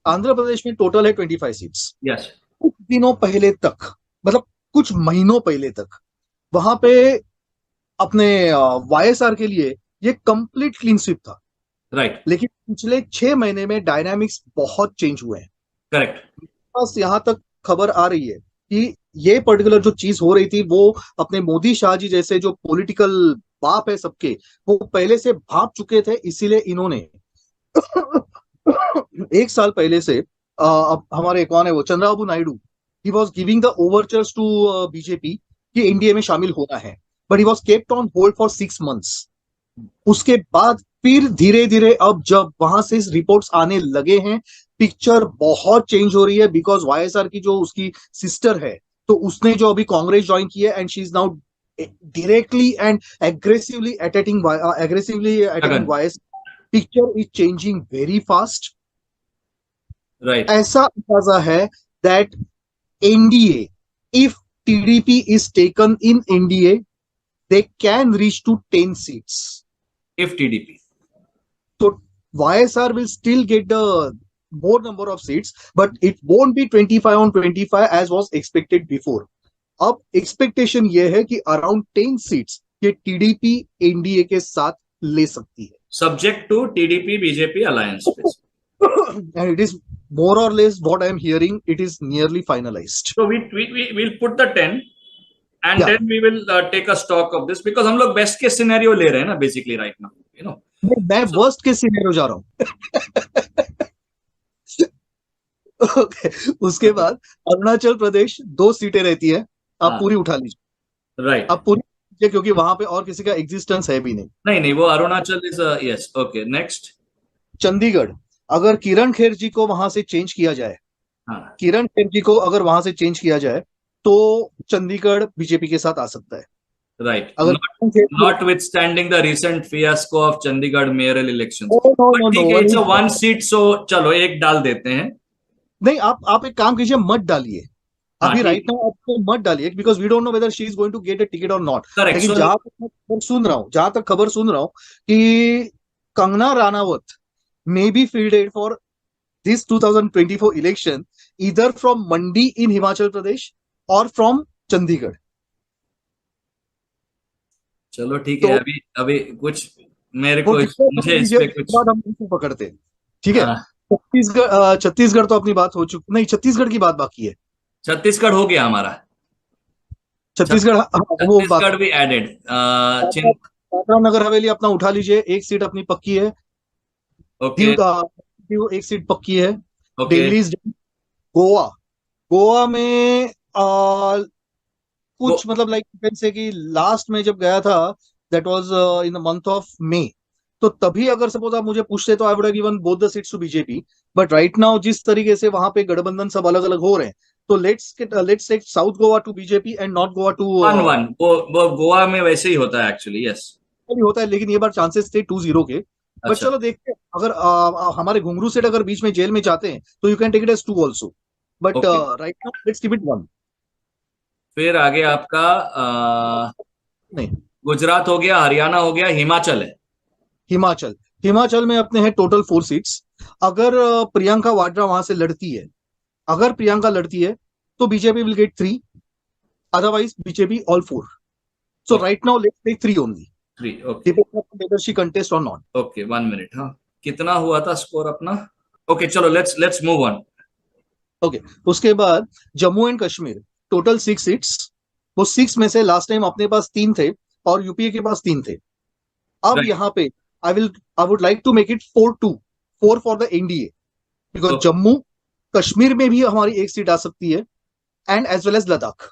Andhra Pradesh में टोटल है 25 सीट्स। यस, कुछ दिनों पहले तक, मतलब कुछ महीनों पहले तक, वहां पे अपने वाईएसआर के लिए ये कंप्लीट क्लीन स्वीप था। राइट, लेकिन पिछले 6 महीने में डायनामिक्स बहुत चेंज हुए हैं। करेक्ट। बस यहां तक खबर आ रही है कि ये पर्टिकुलर जो चीज हो रही थी वो अपने मोदी शाह जी जैसे जो पॉलिटिकल बाप है सबके, वो पहले से भाग चुके थे। इसीलिए इन्होंने 1 साल पहले से अब हमारे कौन है वो Chandrababu Naidu, he was giving the overtures to BJP कि एनडीए में शामिल होना है, but he was kept on hold for 6 months. उसके बाद फिर धीरे धीरे अब जब वहां से रिपोर्ट्स आने लगे हैं, पिक्चर बहुत चेंज हो रही है। बिकॉज वाईएसआर की जो उसकी सिस्टर है, तो उसने जो अभी कांग्रेस ज्वाइन की है, and she is now directly and aggressively attacking YS. Picture is changing very fast. Right, ऐसा अंदाजा है that NDA, if TDP is taken in NDA, they can reach to 10 seats. If TDP. So YSR will still get the more number of seats, but it won't be 25 on 25 as was expected before. अब expectation ये है कि around 10 seats ये TDP NDA के साथ ले सकती है. Subject to TDP BJP alliance. And it is more or less what I am hearing. It is nearly finalized. So we'll put the 10 and Yeah. then we will take a stock of this because हम लोग best case scenario ले रहे हैं ना basically right now, you know. मैं worst case scenario जा रहा हूँ. Okay. उसके बाद अरुणाचल प्रदेश 2 सीटें रहती है, आप पूरी उठा लीजिए. Right. आप पूरी लीजिए क्योंकि वहां पे और किसी का एग्जिस्टेंस है भी नहीं. नहीं वो Arunachal is yes. Okay, next. Chandigarh, अगर किरण खेर जी को वहां से चेंज किया जाए, किरण खेर जी को अगर वहां से चेंज किया जाए तो चंडीगढ़ बीजेपी के साथ आ सकता है. Right. अगर Notwithstanding the recent fiasco of Chandigarh mayoral elections. no, ठीक है, it's a one seat, so चलो एक डाल देते हैं. नहीं, आप एक काम कीजिए, मत डालिए अभी राइट नाउ, आपको मत डालिए because we don't know whether she is going to get a ticket और नॉट. लेकिन जहां तक खबर सुन रहा हूं कि Kangana Ranaut may be fielded for this 2024 election either from Mandi in Himachal Pradesh और फ्रॉम चंडीगढ़. चलो ठीक है, अभी कुछ मेरे को मुझे इस पे कुछ हम पकड़ते हैं. ठीक है. छत्तीसगढ़ तो अपनी बात हो चुकी, नहीं छत्तीसगढ़ की बात बाकी है. छत्तीसगढ़ हो गया हमारा. छत्तीसगढ़ भी एडेड. दादरा नगर हवेली अपना उठा लीजिए, एक सीट अपनी पक्की है. एक सीट पक्की है. दिल्ली, गोवा में कुछ मतलब लाइक से कि लास्ट में जब गया था that was in the month of May, तो तभी अगर सपोज आप मुझे पूछते तो I would have given both the seats to BJP. But right now जिस तरीके से वहां पे गठबंधन सब अलग अलग हो रहे हैं, तो let's take South Goa to BJP and North Goa to 1-1. वो गोवा में वैसे ही होता है एक्चुअली. यस, होता है, लेकिन ये बार चांसेस थे 2-0 के. बट चलो देखते हैं, अगर हमारे घुंगरू सेठ अगर बीच में जेल में जाते हैं तो you can take it as 2 also. But right now let's keep it 1. फिर आगे आपका नहीं, गुजरात हो गया, हरियाणा हो गया, हिमाचल है. हिमाचल में अपने हैं टोटल 4 सीट्स. अगर प्रियंका वाड्रा वहां से लड़ती है, तो BJP will get 3, otherwise BJP all 4. So right now let's take 3 only. 3. Okay. Whether she contest or not. Okay, 1 minute. हाँ, कितना हुआ था स्कोर अपना? ओके, चलो लेट्स मूव ऑन. ओके. उसके बाद Jammu and Kashmir total 6 seats. वो 6 में से लास्ट टाइम अपने पास 3 थे और यूपीए के पास 3 थे. अब यहाँ पे I would like to make it 4 for the NDA because Jammu Kashmir में भी हमारी एक सीट आ सकती है and as well as Ladakh.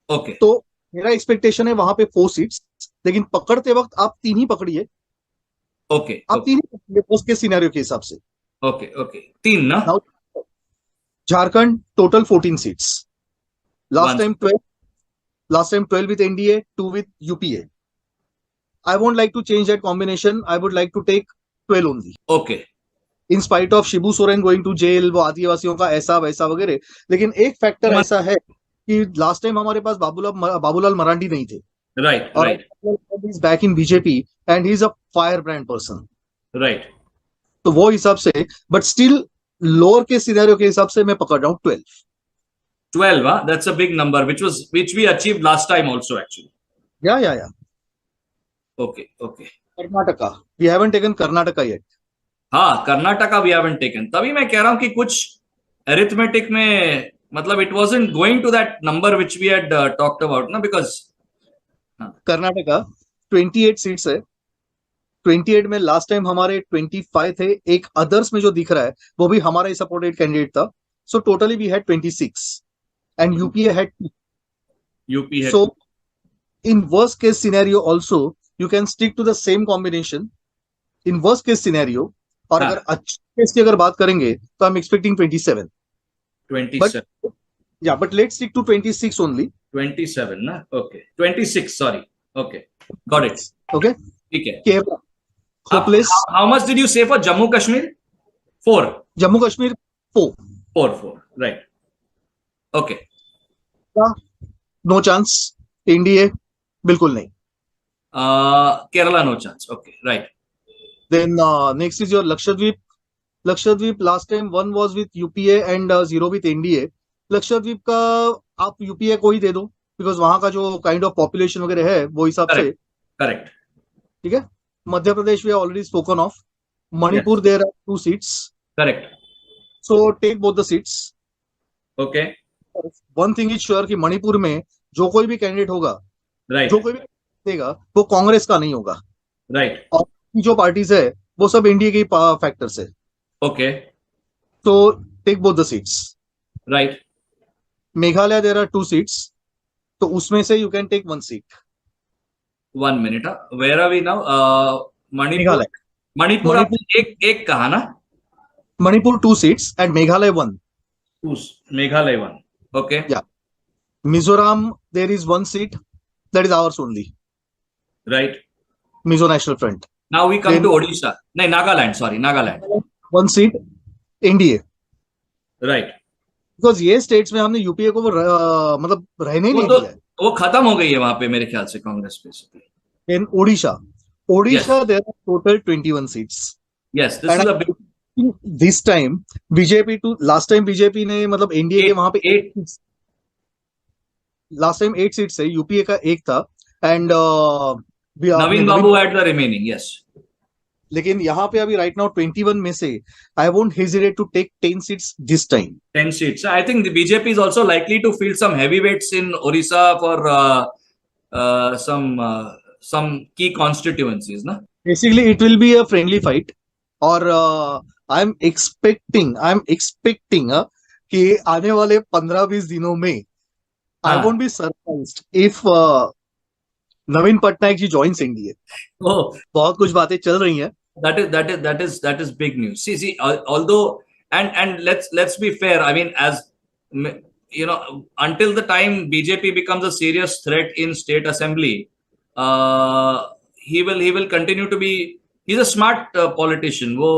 Okay. तो मेरा एक्सपेक्टेशन है वहां पे 4 सीट्स, लेकिन पकड़ते वक्त आप 3 ही पकड़िए. ओके. आप 3 ही पकड़िए उसके सिनेरियो के हिसाब से. ओके. 3 ना. Jharkhand total 14 seats. Last time 12 with NDA, 2 with UPA. I won't like to change that combination. I would like to take 12 only. Okay. In spite of Shibu Soren going to jail, वो आदिवासियों का ऐसा वैसा वगैरह, लेकिन एक फैक्टर ऐसा है कि लास्ट टाइम हमारे पास बाबूलाल मरांडी नहीं थे. Right. He's back in BJP and he's a firebrand person. Right. तो वो हिसाब से, but still लोअर के सिनेरियो के हिसाब से मैं पकड़ रहा हूँ 12. 12, huh? That's a big number, which we achieved last time also actually. Yeah. Okay. Karnataka, we haven't taken Karnataka yet. हाँ, कर्नाटका we haven't taken. तभी मैं कह रहा हूँ कि कुछ arithmetic में मतलब it wasn't going to that number which we had talked about ना, because कर्नाटका 28 सीट्स है. 28 में लास्ट टाइम हमारे 25 थे. एक अदर्स में जो दिख रहा है वो भी हमारा ही सपोर्टेड कैंडिडेट था. So totally we had 26 and UPA had 2. So in worst case scenario also you can stick to the same combination in worst case scenario. और अगर अच्छे केस की अगर बात करेंगे तो I'm expecting 27. But let's stick to 26 only. 27 ना. Okay. 26, sorry. Okay. Got it. Okay. ठीक है. Kerala. Hopeless. How much did you say for Jammu Kashmir? 4. Jammu Kashmir 4. 4. Right. Okay. No chance, NDA बिल्कुल नहीं. Kerala, no chance. Okay, right. Then next is your Lakshadweep. Lakshadweep last time one was with UPA and zero with NDA. Lakshadweep का आप UPA को ही दे दो, because वहां का जो kind of population वगैरह है वो हिसाब से. Correct. Correct. ठीक है. Madhya Pradesh we already spoken of. Yes. Manipur there are 2 seats, Correct. So take both the seats. Okay. One thing is sure कि मणिपुर में जो कोई भी कैंडिडेट होगा, Right. जो कोई भी देगा, वो कांग्रेस का नहीं होगा. Right. और जो पार्टीज है वो सब इंडिया के फैक्टर्स है. Okay. तो take both the seats. Right. Meghalaya there are 2 seats, तो उसमें से you can take 1 seat. 1 minute. Where are we now? Manipur. Meghalaya. Manipur आपने एक कहा ना? Manipur 2 seats and Meghalaya 1. Meghalaya 1. Okay. Yeah. Mizoram there is 1 seat, that is ours only. Right. Mizo National Front. Now we come Then- to Odisha. No, Nagaland. Sorry, Nagaland. 1 seat NDA. Right. Because ये states में हमने UPA को मतलब रहने वो नहीं तो दिया है. वो खत्म हो गई है वहां पे मेरे ख्याल से Congress basically. In Odisha there are total 21 seats. Yes, this And is a big this time BJP to last time BJP ने मतलब एनडीए के वहां पे 8. लास्ट टाइम 8 सीट्स है, यूपीए का 1 था. And Naveen Babu had the remaining. Yes. लेकिन यहाँ पे अभी राइट नाउ 21 में से I won't hesitate to take 10 seats this time. 10 seats. I think the BJP is also likely to field some heavyweights in Orissa for some key constituencies, na? Basically it will be a friendly fight. और आई am expecting कि आने वाले 15-20 दिनों में I हाँ. Won't be surprised if Naveen Patnaik ji joins NDA. Oh, बहुत कुछ बातें चल रही हैं. that is big news. See, although and let's be fair. I mean, as you know, until the time BJP becomes a serious threat in state assembly, he will continue to be. He's a smart politician. वो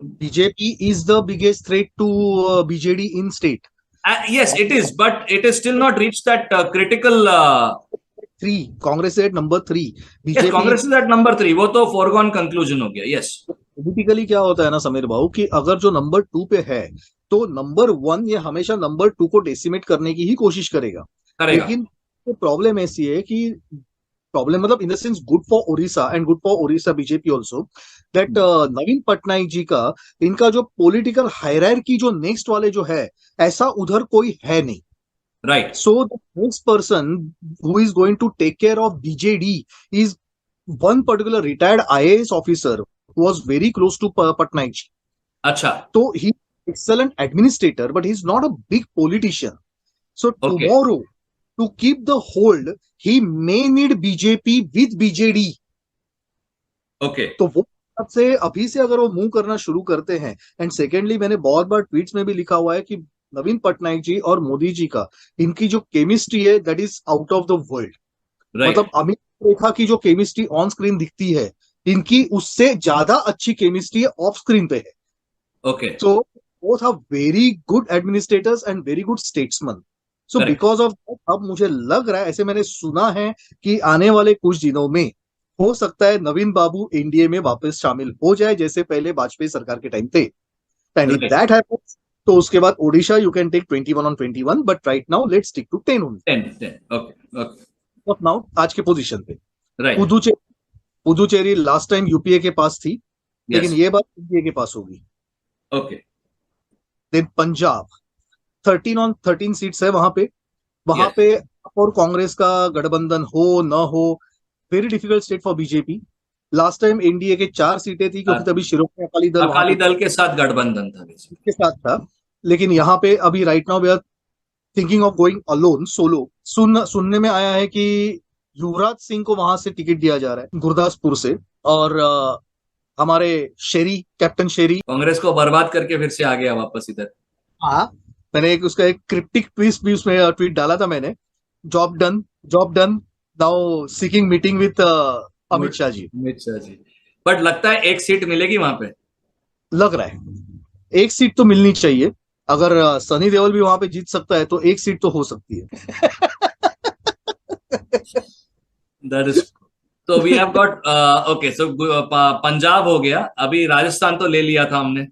BJP is the biggest threat to BJD in state. yes, it is, but it is still not reached that critical. 3 Congress at number 3. Yes, BJP Congress is at number 3. वो तो foregone conclusion हो गया. Yes. Politically क्या होता है ना समीर बाबू, कि अगर जो नंबर 2 पे है तो नंबर 1 ये हमेशा नंबर 2 को डेसिमेट करने की ही कोशिश करेगा. करेगा. लेकिन प्रॉब्लम ऐसी है कि प्रॉब्लम मतलब in the sense good for Odisha and good for Odisha BJP also, that Naveen Patnaik ji का इनका जो पॉलिटिकल हायरार्की जो नेक्स्ट वाले जो है, ऐसा उधर कोई है नहीं. Right. So the next person who is going to take care of BJD is one particular retired IAS officer who was very close to Patnaik ji. अच्छा. So he is excellent administrator, but he's not a big politician. So Okay. tomorrow, to keep the hold, he may need BJP with BJD. Okay. तो वो हिसाब से अभी से अगर वो move करना शुरू करते हैं. एंड सेकेंडली मैंने बहुत बार ट्वीट्स में भी लिखा हुआ है कि नवीन पटनायक जी और मोदी जी का इनकी जो केमिस्ट्री है that is out of the world. Right. मतलब अमित रेखा की जो केमिस्ट्री ऑन स्क्रीन दिखती है, इनकी उससे ज्यादा अच्छी केमिस्ट्री ऑफ स्क्रीन पे है. Okay. So both are very good administrators and very good statesman. So Correct. Because of अब मुझे लग रहा है, ऐसे मैंने सुना है कि आने वाले कुछ दिनों में हो सकता है नवीन बाबू एनडीए में वापस शामिल हो जाए, जैसे पहले वाजपेयी सरकार के टाइम पे. And if Right. That happens, तो उसके बाद Odisha you can take 21 on 21, but right now let's stick to 10 only. 10. Okay. Okay. But now आज के पोजीशन पे Right. Puducherry last time UPA के पास थी, लेकिन Yes. ये बार एनडीए के पास होगी. Okay. Then Punjab 13 on 13 seats है वहां पे. वहां Yes. पे और कांग्रेस का गठबंधन हो न हो, very difficult state for BJP. Last time NDA के 4 सीटें थी, क्योंकि तभी शिरोमणि अकाली दल वहां अकाली दल के साथ गठबंधन था basically. के साथ था. लेकिन यहाँ पे अभी right now we are thinking of going alone solo. सुनने में आया है कि युवराज सिंह को वहां से टिकट दिया जा रहा है, गुरदासपुर से. और हमारे शेरी, कैप्टन शेरी, कांग्रेस को बर्बाद करके फिर से आ गया वापस इधर. हाँ, मैंने उसका एक क्रिप्टिक ट्वीट भी उसमें ट्वीट डाला था मैंने. Job done now seeking meeting with Amit Shah ji. Amit Shah ji. But लगता है एक सीट मिलेगी वहां पे. लग रहा है एक सीट तो मिलनी चाहिए. अगर सनी देओल भी वहां पे जीत सकता है तो एक सीट तो हो सकती है. That is. So we have got okay. So Punjab हो गया, अभी राजस्थान तो ले लिया था हमने.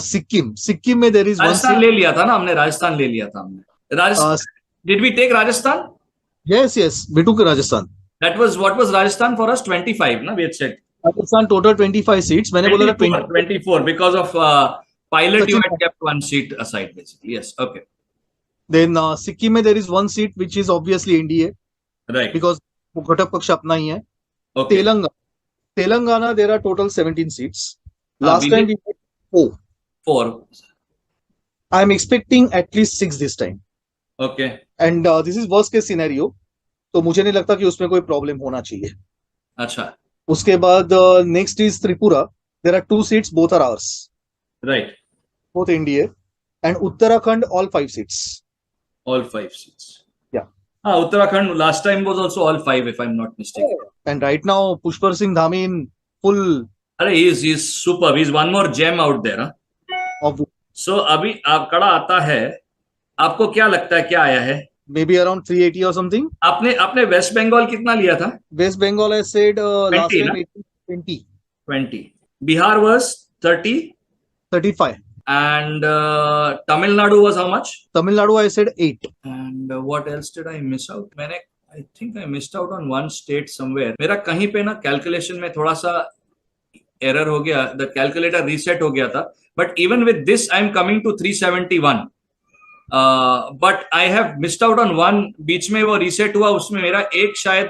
सिक्किम में there is one Rajasthan seat. ले लिया था ना हमने, राजस्थान ले लिया था हमने. Rajasthan. Did we take Rajasthan? Yes we took Rajasthan. That was what was Rajasthan for us? 25, na? We had said. Rajasthan total 25 seats. मैंने बोला था 24 because of pilot you Sachin. had kept one seat aside basically. Yes, okay. Then Sikkim में there is one seat which is obviously NDA Right. Because वो घटक पक्ष अपना ही है. Okay. Telangana there are total 17 seats. we last time did- we 4. 4. I am expecting at least 6 this time. Okay. And this is worst case scenario. तो मुझे नहीं लगता कि उसमें कोई प्रॉब्लम होना चाहिए. अच्छा. उसके बाद next is Tripura. There are 2 seats, both are ours, Right. Both NDA. And Uttarakhand all 5 seats. All 5 seats. Yeah. Uttarakhand last time was also all 5 if I'm not mistaken. And right now Pushkar Singh Dhami in full अरे he's superb. He's one more gem out there. Huh? Of So अभी आंकड़ा आता है. आपको क्या लगता है क्या आया है? मे बी अराउंड 380 और समथिंग. आपने वेस्ट बंगाल कितना लिया था? West Bengal I said last 20 time 20 20. Bihar was 30 35. and Tamil Nadu was how much? Tamil Nadu I said 8. And what else did I miss out? I think I missed out on one state somewhere. मेरा कहीं पे ना calculation में थोड़ा सा error हो गया. The calculator reset हो गया था. But even with this I am coming to 371. But I have missed out on one. बीच में वो रीसेट हुआ, उसमें मेरा एक शायद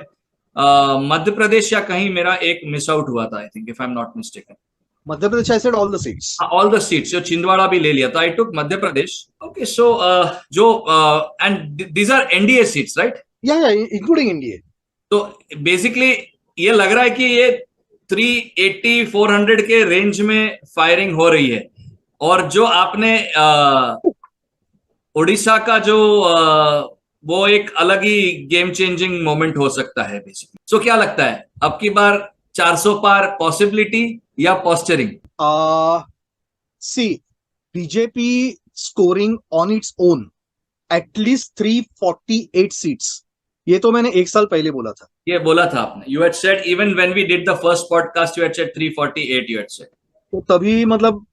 मध्य प्रदेश या कहीं मेरा एक मिस आउट हुआ था. आई think if I am not mistaken. Madhya Pradesh I said all the seats. All the seats. जो छिंदवाड़ा भी ले लिया था. आई टुक मध्य प्रदेश. ओके. सो जो and these are NDA seats right. या इंक्लूडिंग एनडीए. तो बेसिकली ये लग रहा है कि ये 380 400 के रेंज में फायरिंग हो रही है. और जो आपने उड़ीसा का जो वो एक अलग ही गेम चेंजिंग मोमेंट हो सकता है बेसिकली. सो क्या लगता है अब की बार 400 पार पॉसिबिलिटी या posturing? See BJP scoring on its own at least 348 seats. ये तो मैंने एक साल पहले बोला था. ये बोला था आपने. You had said even when we did the first podcast you had said 348. You had said. तो तभी मतलब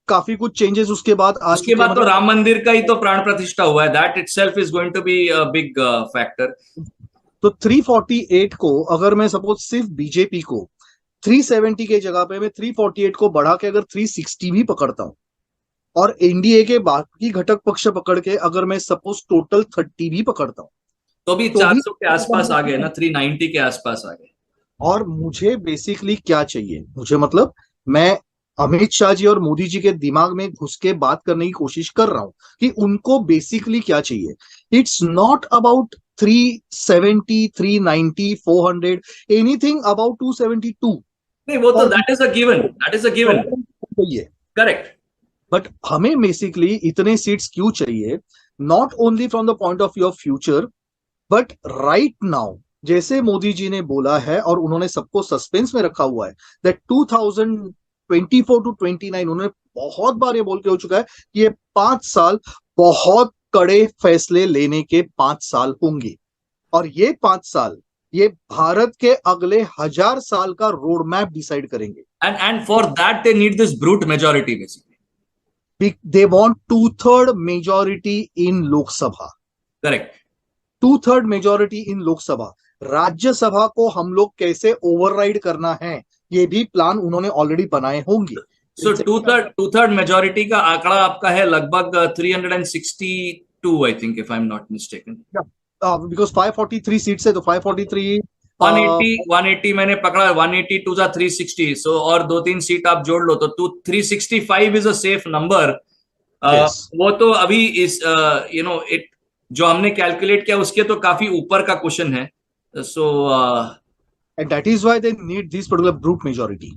काफी कुछ चेंजेस उसके बाद आज उसके बाद तो राम मंदिर का ही तो प्राण प्रतिष्ठा हुआ है. That itself is going to be a big factor. तो 348 को अगर मैं सपोज सिर्फ बीजेपी को 370 के जगह पे मैं 348 को बढ़ा के अगर 360 भी पकड़ता हूं और एनडीए के बाकी घटक पक्ष पकड़ के अगर मैं सपोज टोटल 30 भी पकड़ता हूं तो भी 400 के आसपास आ गए ना. 390 के आसपास आ गए. और मुझे बेसिकली क्या चाहिए? मुझे मतलब मैं अमित शाह जी और मोदी जी के दिमाग में घुस के बात करने की कोशिश कर रहा हूं कि उनको बेसिकली क्या चाहिए. It's not about 370 390 400 anything about 272. नहीं वो तो that is a given. That is a given. Correct. But हमें बेसिकली इतने सीट्स क्यों चाहिए? Not only from the point of view of future but right now. जैसे मोदी जी ने बोला है और उन्होंने सबको सस्पेंस में रखा हुआ है दैट 2024 टू 29 उन्होंने बहुत बार ये बोल के हो चुका है कि ये 5 साल बहुत कड़े फैसले लेने के 5 साल होंगे. और ये 5 साल ये भारत के अगले 1000 साल का रोड मैप डिसाइड करेंगे. And for that they need this brute majority basically. They want 2/3 majority in Lok Sabha. Correct. 2/3 majority in Lok Sabha. Rajya Sabha को हम लोग कैसे ओवरराइड करना है ये भी प्लान उन्होंने ऑलरेडी बनाए होंगे. So two-third majority का आंकड़ा आपका है लगभग 362 I think if I'm not mistaken. Because 543 seats है तो 543 180 मैंने पकड़ा. 182 था 360. So और 2-3 सीट आप जोड़ लो तो 365 is a safe number. Yes. वो तो अभी इस इट जो हमने कैलकुलेट किया उसके तो काफी ऊपर का क्वेश्चन है. So and that is why they need this particular brute majority.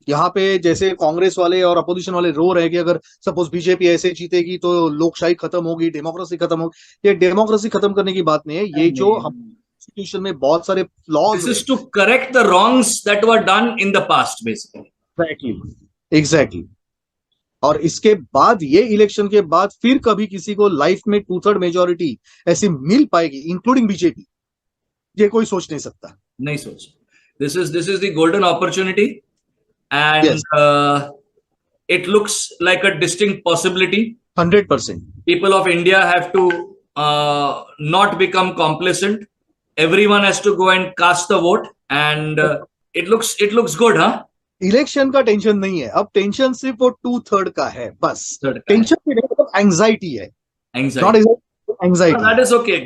यहाँ पे जैसे कांग्रेस वाले और अपोजिशन वाले रो रहे हैं कि अगर सपोज बीजेपी ऐसे जीतेगी तो लोकशाही खत्म होगी, डेमोक्रेसी खत्म होगी. ये डेमोक्रेसी खत्म करने की बात नहीं है. ये जो कॉन्स्टिट्यूशन में बहुत सारे flaws this is to correct the wrongs that were done in the past basically. Exactly. और इसके बाद ये इलेक्शन के बाद फिर कभी किसी को लाइफ में 2/3 मेजोरिटी ऐसी मिल पाएगी इंक्लूडिंग बीजेपी ये कोई सोच नहीं सकता। नहीं सोच, this is the golden opportunity, and Yes. It looks like a distinct possibility. 100%. People of India have to not become complacent. Everyone has to go and cast the vote, and it looks good, huh? Election का tension नहीं है, अब tension सिर्फ वो 2/3 का है बस। Third का है. टेंशन भी नहीं, मतलब एंजाइटी है, Anxiety. Not anxiety. That is okay.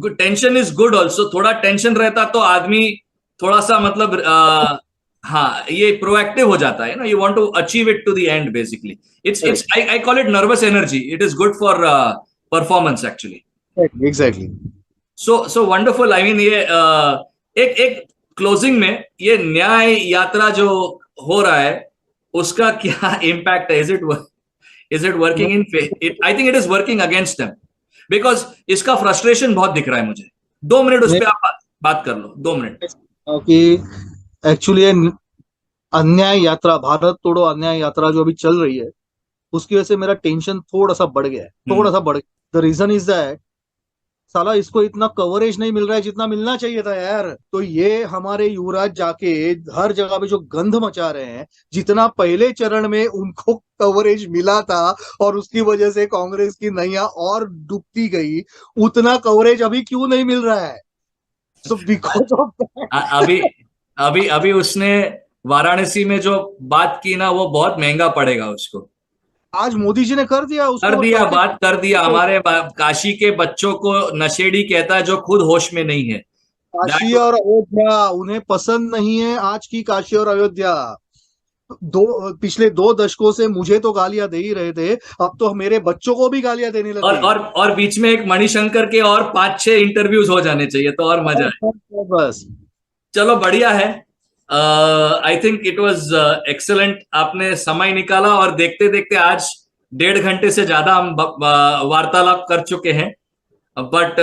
Good tension is good also. थोड़ा टेंशन रहता तो आदमी थोड़ा सा मतलब हाँ ये प्रोएक्टिव हो जाता है ना. You want to achieve it to the end basically. It's I call it nervous energy. It is good for performance actually. Exactly. So wonderful. I mean ये एक क्लोजिंग में ये न्याय यात्रा जो हो रहा है उसका क्या इम्पैक्ट है? Is it working in it? I think it is working against them because इसका फ्रस्ट्रेशन बहुत दिख रहा है मुझे. 2 मिनट उस पर आप बात कर लो. 2 मिनट कि एक्चुअली अन्याय यात्रा, भारत तोड़ो अन्याय यात्रा जो अभी चल रही है उसकी वजह से मेरा टेंशन थोड़ा सा बढ़ गया है, थोड़ा सा बढ़ गया। द रीजन इज दैट साला इसको इतना कवरेज नहीं मिल रहा है जितना मिलना चाहिए था यार। तो ये हमारे युवराज जाके हर जगह पे जो गंध मचा रहे हैं, जितना पहले चरण में उनको कवरेज मिला था और उसकी वजह से कांग्रेस की नैया और डूबती गई, उतना कवरेज अभी क्यों नहीं मिल रहा है? सो बिकॉज ऑफ अभी उसने वाराणसी में जो बात की ना वो बहुत महंगा पड़ेगा उसको. आज मोदी जी ने कर दिया, बात कर दिया. हमारे काशी के बच्चों को नशेड़ी कहता है जो खुद होश में नहीं है. काशी और अयोध्या उन्हें पसंद नहीं है। आज की काशी और अयोध्या पिछले 2 दशकों से मुझे तो गालियां दे ही रहे थे, अब तो मेरे बच्चों को भी गालियां देने लगे। और बीच में एक मणिशंकर के और 5-6 इंटरव्यूज हो जाने चाहिए तो और मजा है. बस चलो बढ़िया है. I think it was excellent. आपने समय निकाला और देखते देखते आज 1.5 घंटे से ज्यादा हम वार्तालाप कर चुके हैं. But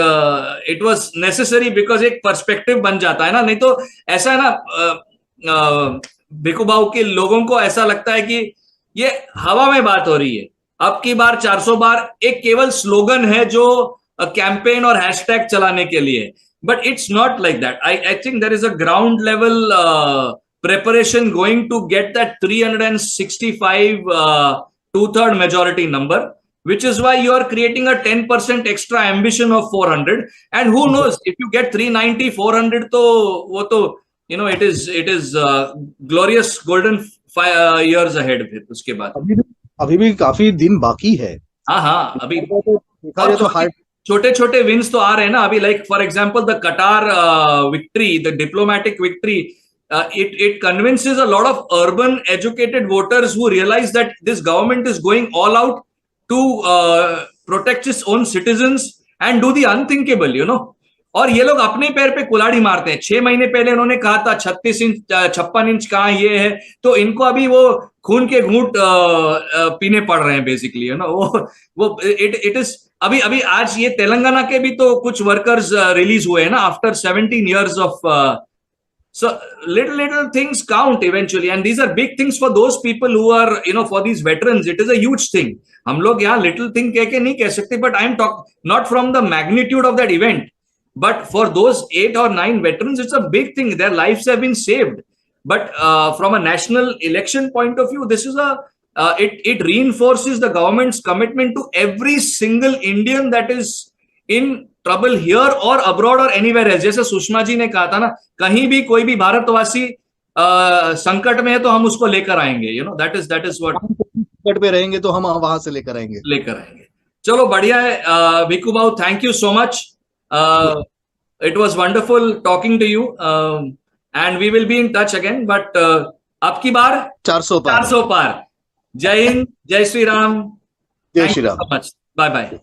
it was necessary because एक पर्सपेक्टिव बन जाता है ना. नहीं तो ऐसा है ना भिकू भाऊ के लोगों को ऐसा लगता है कि ये हवा में बात हो रही है. अब की बार 400 बार एक केवल स्लोगन है जो कैंपेन और हैशटैग चलाने के लिए. But it's not like that. I think there is a ground level preparation going to get that 365 2/3 majority number, which is why you are creating a 10% extra ambition of 400. And who knows, if you get 390, 400, तो वो तो it is glorious golden years ahead. फिर उसके बाद अभी भी काफी दिन बाकी है. हाँ अभी छोटे छोटे विन्स तो आ रहे हैं ना अभी. लाइक फॉर एग्जांपल द कटार victory, the diplomatic victory, it convinces a lot of urban educated voters who realize that this government is going all out to protect its own citizens and do the unthinkable. और ये लोग अपने पैर पे कुल्हाड़ी मारते हैं. 6 महीने पहले उन्होंने कहा था 36 इंच 56 इंच कहाँ ये है, तो इनको अभी वो खून के घूंट पीने पड़ रहे हैं बेसिकली. वो इट इज अभी आज ये तेलंगाना के भी तो कुछ वर्कर्स रिलीज हुए हैं ना after 17 years of so little things count eventually, and these are big things for those people who are for these veterans. It is a huge thing. हम लोग यहाँ little thing कह के नहीं कह सकते, but I am talking not from the magnitude of that event, but for those 8 or 9 veterans it's a big thing. Their lives have been saved. But from a national election point of view, this is it reinforces the government's commitment to every single Indian that is in trouble here or abroad or anywhere else. जैसे सुषमा जी ने कहा था ना, कहीं भी कोई भी भारतवासी संकट में है तो हम उसको लेकर आएंगे. that is what संकट पे रहेंगे तो हम वहां से लेकर आएंगे. चलो बढ़िया है. भिकू भाऊ, thank you so much. It was wonderful talking to you, and we will be in touch again. But अब की बार 400 पार. जय हिंद, जय श्री राम. जय Shri Ram. Thank you so much. Bye bye.